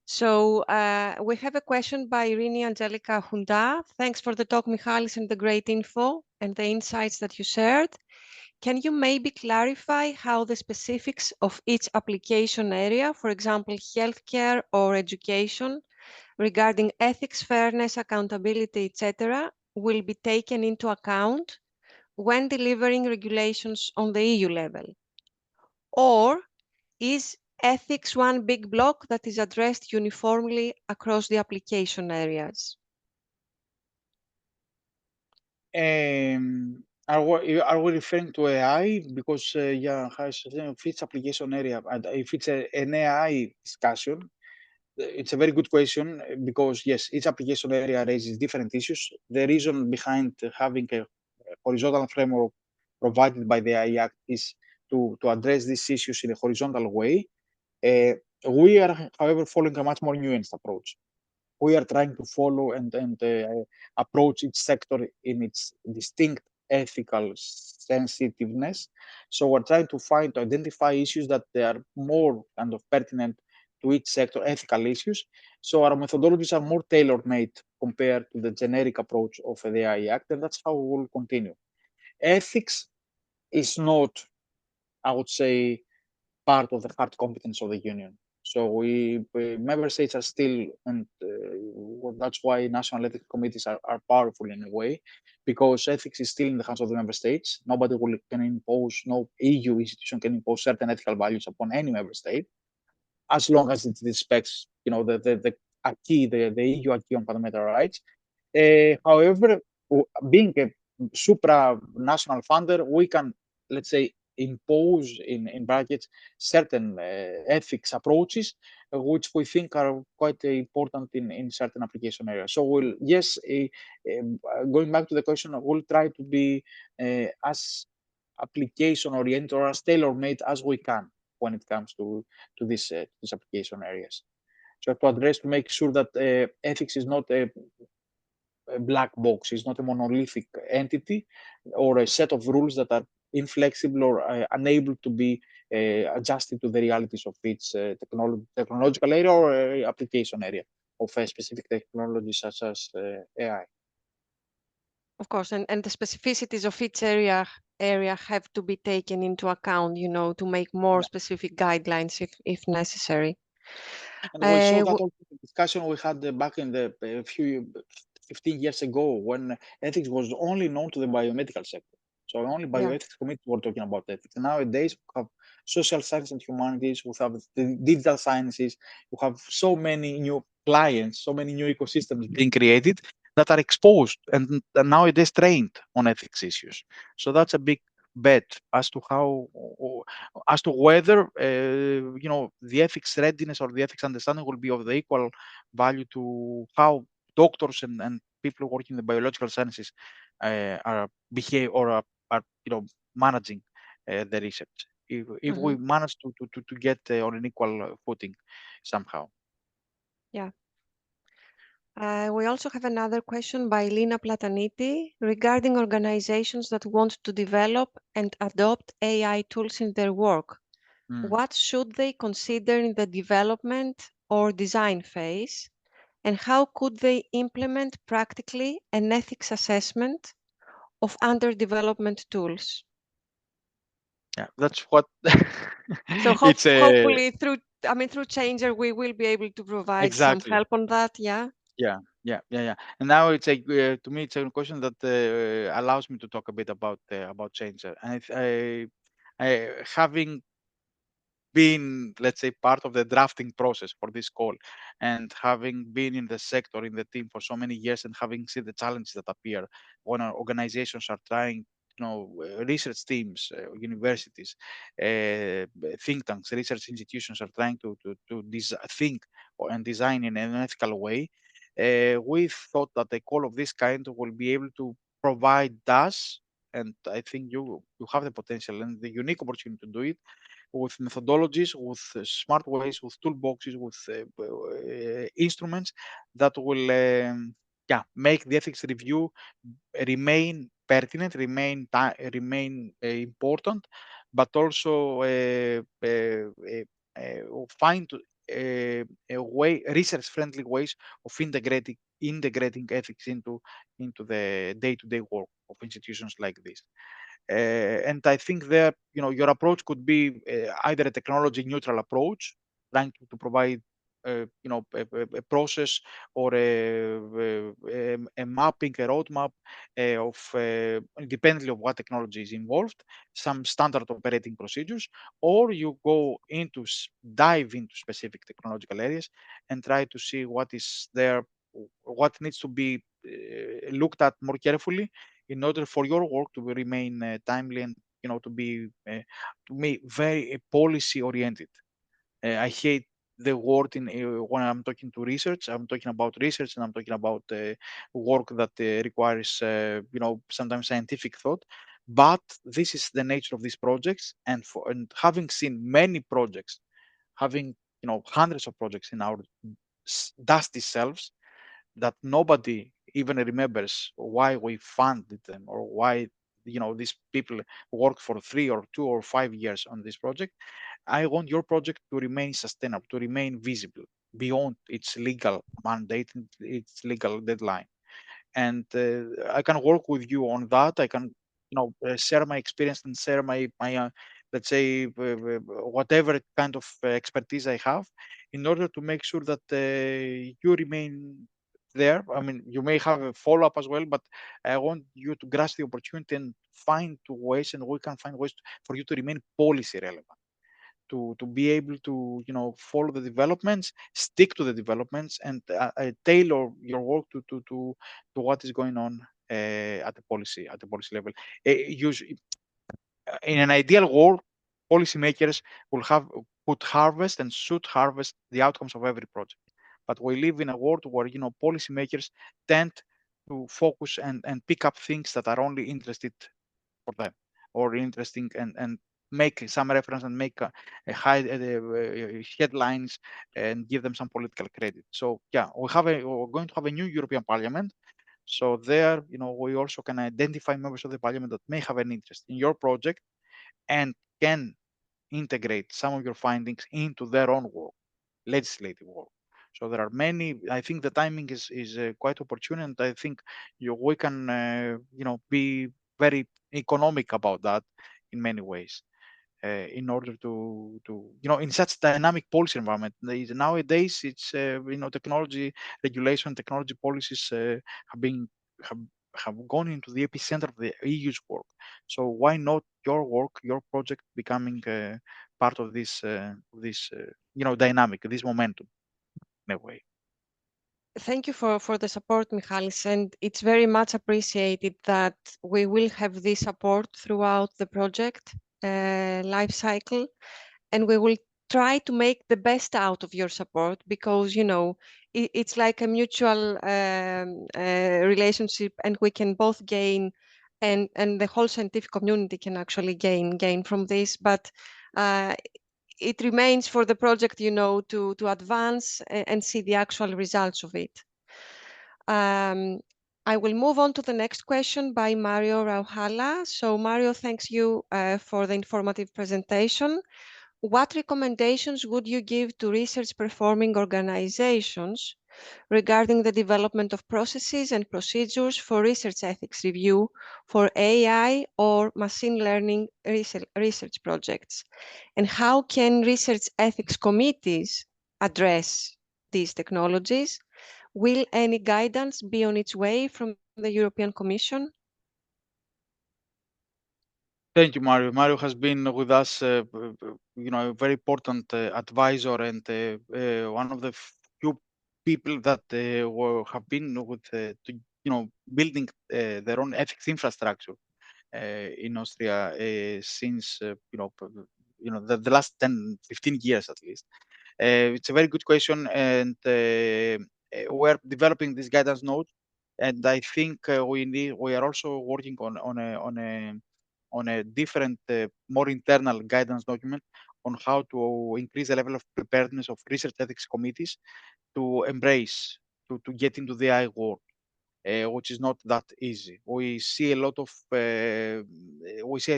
Speaker 1: So we have a question by Irini Angelica Hunda. Thanks for the talk, Michalis, and the great info and the insights that you shared. Can you maybe clarify how the specifics of each application area, for example, healthcare or education, regarding ethics, fairness, accountability, etc., will be taken into account when delivering regulations on the EU level? Or is ethics one big block that is addressed uniformly across the application areas?
Speaker 2: Are we referring to AI? Because yeah, if it's application area, and if it's an AI discussion, it's a very good question because yes, each application area raises different issues. The reason behind having a horizontal framework provided by the AI Act is to address these issues in a horizontal way. We are, however, following a much more nuanced approach. We are trying to follow and approach each sector in its distinct ethical sensitiveness. So we're trying to identify issues that they are more kind of pertinent to each sector, ethical issues. So our methodologies are more tailor-made compared to the generic approach of the AI Act, and that's how we will continue. Ethics is not, I would say, part of the hard competence of the union. So we member states are still, and well, that's why national ethics committees are powerful in a way, because ethics is still in the hands of the member states. Nobody can impose, no EU institution can impose certain ethical values upon any member state, as long as it respects, the acquis, the EU acquis on fundamental rights. However, being a supranational funder, we can, let's say, impose in brackets certain ethics approaches, which we think are quite important in certain application areas. So going back to the question, we'll try to be as application oriented or as tailor made as we can when it comes to these application areas. So to make sure that ethics is not a black box, is not a monolithic entity or a set of rules that are inflexible or unable to be adjusted to the realities of each technological area or application area of a specific technology such as AI.
Speaker 1: Of course, and the specificities of each area have to be taken into account, to make more
Speaker 2: Yeah.
Speaker 1: specific guidelines if necessary.
Speaker 2: And we saw that also in the discussion we had back in the few 15 years ago when ethics was only known to the biomedical sector. So only bioethics committee were talking about ethics. And nowadays we have social science and humanities, we have the digital sciences, we have so many new clients, so many new ecosystems being created that are exposed and nowadays trained on ethics issues. So that's a big bet as to how, as to whether the ethics readiness or the ethics understanding will be of the equal value to how doctors and people working in the biological sciences are behave or are managing the research. If we manage to get on an equal footing somehow.
Speaker 1: Yeah. We also have another question by Lina Plataniti regarding organizations that want to develop and adopt AI tools in their work. What should they consider in the development or design phase, and how could they implement practically an ethics assessment of under development tools?
Speaker 2: Yeah, that's what
Speaker 1: So
Speaker 2: it's
Speaker 1: hopefully through Changer, we will be able to provide some
Speaker 2: exactly.
Speaker 1: help on that. Yeah.
Speaker 2: Yeah. And now it's to me it's a question that allows me to talk a bit about Changer. And having been, let's say, part of the drafting process for this call, and having been in the sector, in the team for so many years, and having seen the challenges that appear when our organizations are trying, research teams, universities, think tanks, research institutions are trying to think and design in an ethical way. We thought that a call of this kind will be able to provide us, and I think you have the potential and the unique opportunity to do it with methodologies, with smart ways, with toolboxes, with instruments that will make the ethics review remain pertinent, remain important, but also find a way, research-friendly ways of integrating ethics into the day-to-day work of institutions like this. And I think that your approach could be either a technology neutral approach, trying to provide a process or a mapping, a roadmap of independently of what technology is involved, some standard operating procedures, or you go into dive into specific technological areas and try to see what is there, what needs to be looked at more carefully in order for your work to remain timely and to be to me very policy oriented. I hate the word in when I'm talking to research. I'm talking about research and I'm talking about work that requires sometimes scientific thought. But this is the nature of these projects, and having seen many projects, having hundreds of projects in our dusty selves that nobody even remembers why we funded them or why these people work for 3 or 2 or 5 years on this project. I want your project to remain sustainable, to remain visible beyond its legal mandate and its legal deadline. And I can work with you on that. I can share my experience and share my let's say whatever kind of expertise I have in order to make sure that you remain there. I mean, you may have a follow-up as well, but I want you to grasp the opportunity and find ways, and we can find ways for you to remain policy relevant, to be able to follow the developments, stick to the developments, and tailor your work to what is going on at the policy level. Usually, in an ideal world, policymakers will have could harvest and should harvest the outcomes of every project. But we live in a world where policymakers tend to focus and pick up things that are only interested for them or interesting, and make some reference and make a high headlines and give them some political credit. So yeah, we're going to have a new European Parliament. So there, we also can identify members of the Parliament that may have an interest in your project and can integrate some of your findings into their own work, legislative work. So there are many. I think the timing is quite opportune, and I think we can be very economic about that in many ways. In order to in such dynamic policy environment, nowadays it's technology regulation, technology policies have been have have gone into the epicenter of the EU's work. So why not your work, your project becoming part of this dynamic, this momentum in a way.
Speaker 1: Thank you for the support, Michalis, and it's very much appreciated that we will have this support throughout the project life cycle, and we will try to make the best out of your support, because it's like a mutual relationship, and we can both gain, and the whole scientific community can actually gain from this. But uh, it remains for the project, to advance and see the actual results of it. I will move on to the next question by Mario Rauhala. So Mario, thanks you for the informative presentation. What recommendations would you give to research performing organizations regarding the development of processes and procedures for research ethics review for AI or machine learning research projects? And how can research ethics committees address these technologies? Will any guidance be on its way from the European Commission?
Speaker 2: Thank you, Mario. Mario has been with us, a very important advisor and one of the few people that have been with, building their own ethics infrastructure in Austria since, the last 10, 15 years at least. It's a very good question, and we're developing this guidance note, and I think we are also working on a different, more internal guidance document on how to increase the level of preparedness of research ethics committees to embrace, to get into the AI world, which is not that easy. We see a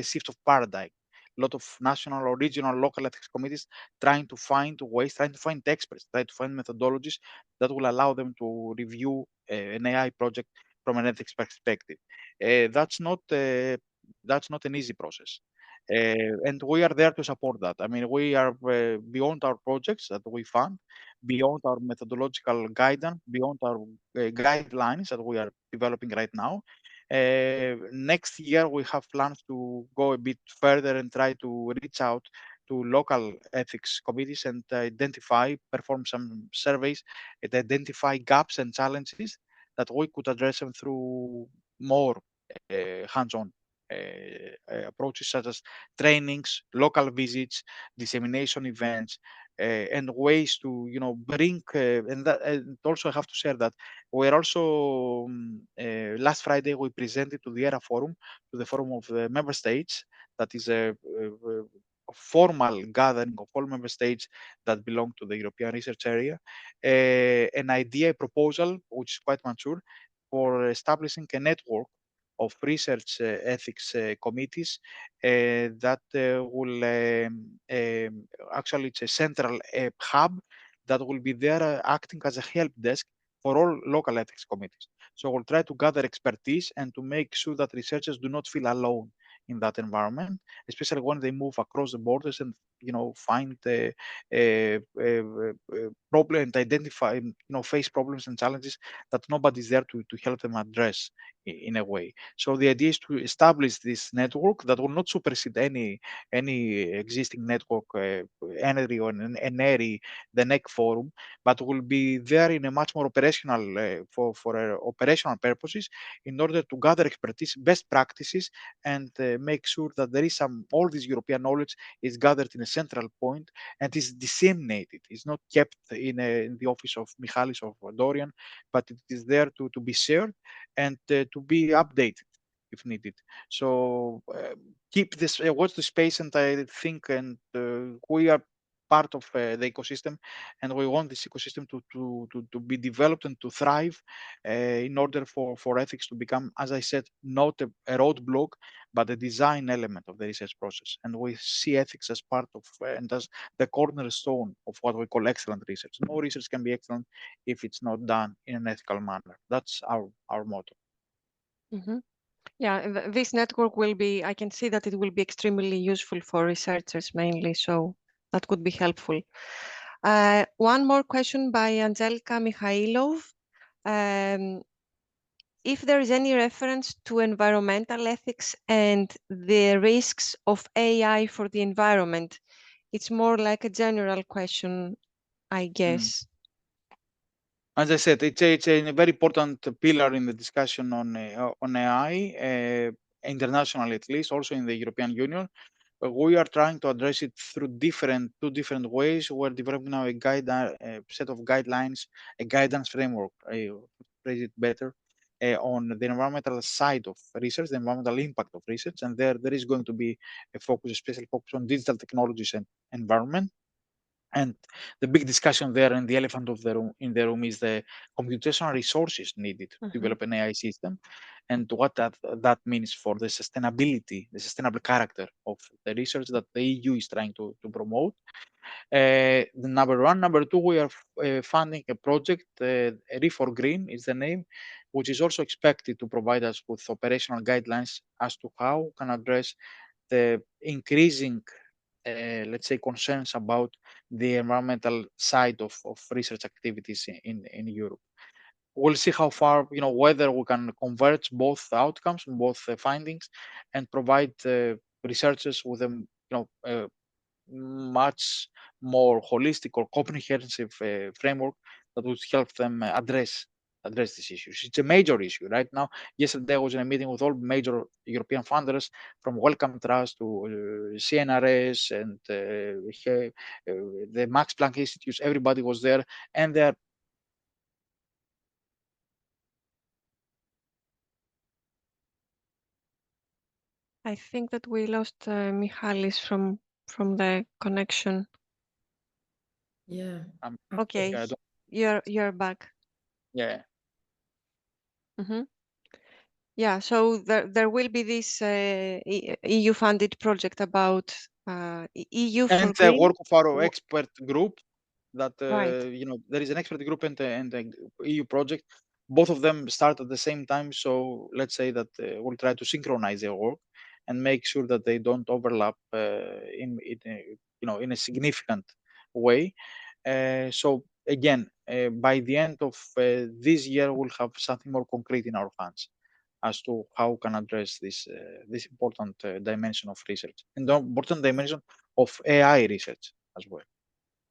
Speaker 2: shift of paradigm. A lot of national or regional, local ethics committees trying to find ways, trying to find experts, trying to find methodologies that will allow them to review an AI project from an ethics perspective. That's not an easy process. And we are there to support that. I mean, we are beyond our projects that we fund, beyond our methodological guidance, beyond our guidelines that we are developing right now. Next year, we have plans to go a bit further and try to reach out to local ethics committees and perform some surveys, and identify gaps and challenges that we could address them through more hands-on approaches such as trainings, local visits, dissemination events, and ways to bring and also I have to share that we're also last Friday we presented to the ERA forum, to the forum of the member states, that is a formal gathering of all member states that belong to the European research area, an idea, a proposal which is quite mature, for establishing a network of research ethics committees that will actually, it's a central hub that will be there acting as a help desk for all local ethics committees. So we'll try to gather expertise and to make sure that researchers do not feel alone in that environment, especially when they move across the borders and find problem and identify, face problems and challenges that nobody's there to help them address in a way. So the idea is to establish this network that will not supersede any existing network, ENERI or ENERI, the NEC forum, but will be there in a much more operational for operational purposes, in order to gather expertise, best practices, and make sure that there is all this European knowledge is gathered in a central point and is disseminated. It's not kept in the office of Michalis or Dorian, but it is there to be shared and to be updated if needed. So keep this, watch the space, and I think, and we are part of the ecosystem, and we want this ecosystem to be developed and to thrive in order for ethics to become, as I said, not a roadblock, but a design element of the research process. And we see ethics as part of and as the cornerstone of what we call excellent research. No research can be excellent if it's not done in an ethical manner. That's our motto.
Speaker 1: Mhm. Yeah, this network will be, I can see that it will be extremely useful for researchers mainly, so that could be helpful. One more question by Angelika Mikhailov. If there is any reference to environmental ethics and the risks of AI for the environment, it's more like a general question, I guess.
Speaker 2: As I said, it's a very important pillar in the discussion on AI, internationally at least, also in the European Union. We are trying to address it through two different ways. We're developing now a set of guidelines, a guidance framework, to phrase it better, on the environmental side of research, the environmental impact of research, and there is going to be a special focus on digital technologies and environment. And the big discussion there, and the elephant in the room, is the computational resources needed to develop an AI system, and what that means for the sustainability, the sustainable character of the research that the EU is trying to promote. The number one. Number two, we are funding a project, Re4 Green is the name, which is also expected to provide us with operational guidelines as to how we can address the increasing, let's say, concerns about the environmental side of research activities in Europe. We'll see how far, whether we can converge both outcomes, both findings, and provide researchers with a much more holistic or comprehensive framework that would help them address these issues. It's a major issue right now. Yesterday I was in a meeting with all major European funders, from Wellcome Trust to CNRS and the Max Planck Institutes. Everybody was there, and they're
Speaker 1: I think that we lost Michalis from the connection.
Speaker 3: Yeah.
Speaker 1: Okay,
Speaker 2: I don't-
Speaker 1: you're back.
Speaker 2: yeah.
Speaker 1: Yeah, so there will be this EU-funded project about EU for
Speaker 2: And the
Speaker 1: Green.
Speaker 2: work of our expert group, that
Speaker 1: Right.
Speaker 2: there is an expert group and a EU project. Both of them start at the same time, so let's say that we'll try to synchronize their work and make sure that they don't overlap in a significant way. So again, by the end of this year, we'll have something more concrete in our hands as to how we can address this important dimension of research and the important dimension of AI research as well.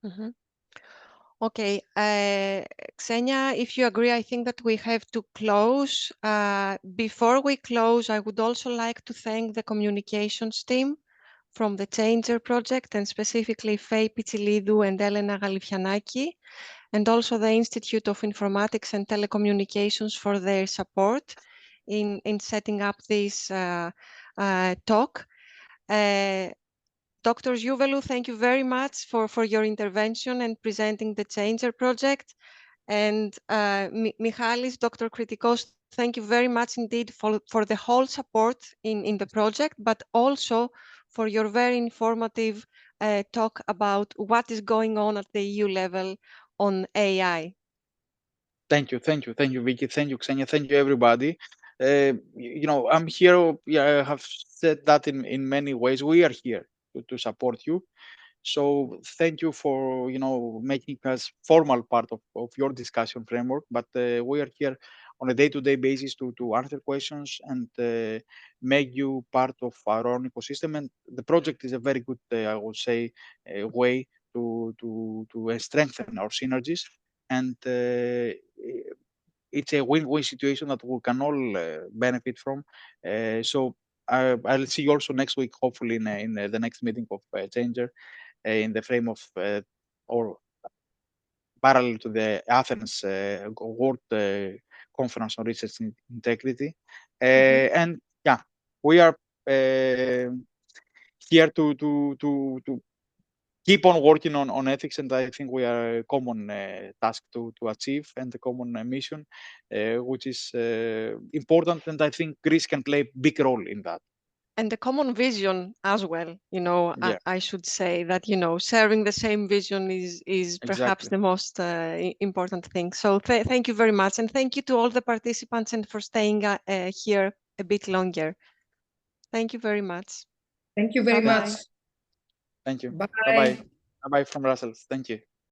Speaker 1: Mm-hmm. Okay, Xenia, if you agree, I think that we have to close. Before we close, I would also like to thank the communications team from the Changer project, and specifically Faye Pichilidou and Elena Galifianaki, and also the Institute of Informatics and Telecommunications for their support in setting up this talk. Dr. Jouvelou, thank you very much for your intervention and presenting the Changer project. And Michalis, Dr. Kritikos, thank you very much indeed for the whole support in the project, but also for your very informative talk about what is going on at the EU level on AI.
Speaker 2: Thank you, Vicky. Thank you, Xenia. Thank you, everybody. I'm here. Yeah, I have said that in many ways. We are here to support you. So thank you for making us formal part of your discussion framework. But we are here on a day-to-day basis to answer questions and make you part of our own ecosystem. And the project is a very good, I would say, way to strengthen our synergies. And it's a win-win situation that we can all benefit from. So I'll see you also next week, hopefully in the next meeting of Changer, in the frame of or parallel to the Athens World Conference on Research Integrity. And yeah, we are here to keep on working on ethics, and I think we are a common task to achieve and a common mission, which is important, and I think Greece can play a big role in that.
Speaker 1: And the common vision as well,
Speaker 2: Yeah.
Speaker 1: I should say that, sharing the same vision is perhaps
Speaker 2: Exactly.
Speaker 1: the most important thing. So thank you very much. And thank you to all the participants and for staying here a bit longer. Thank you very much.
Speaker 3: Thank you very
Speaker 1: Bye-bye.
Speaker 3: much.
Speaker 2: Thank you.
Speaker 3: Bye.
Speaker 2: Bye-bye. Bye-bye from Brussels. Thank you.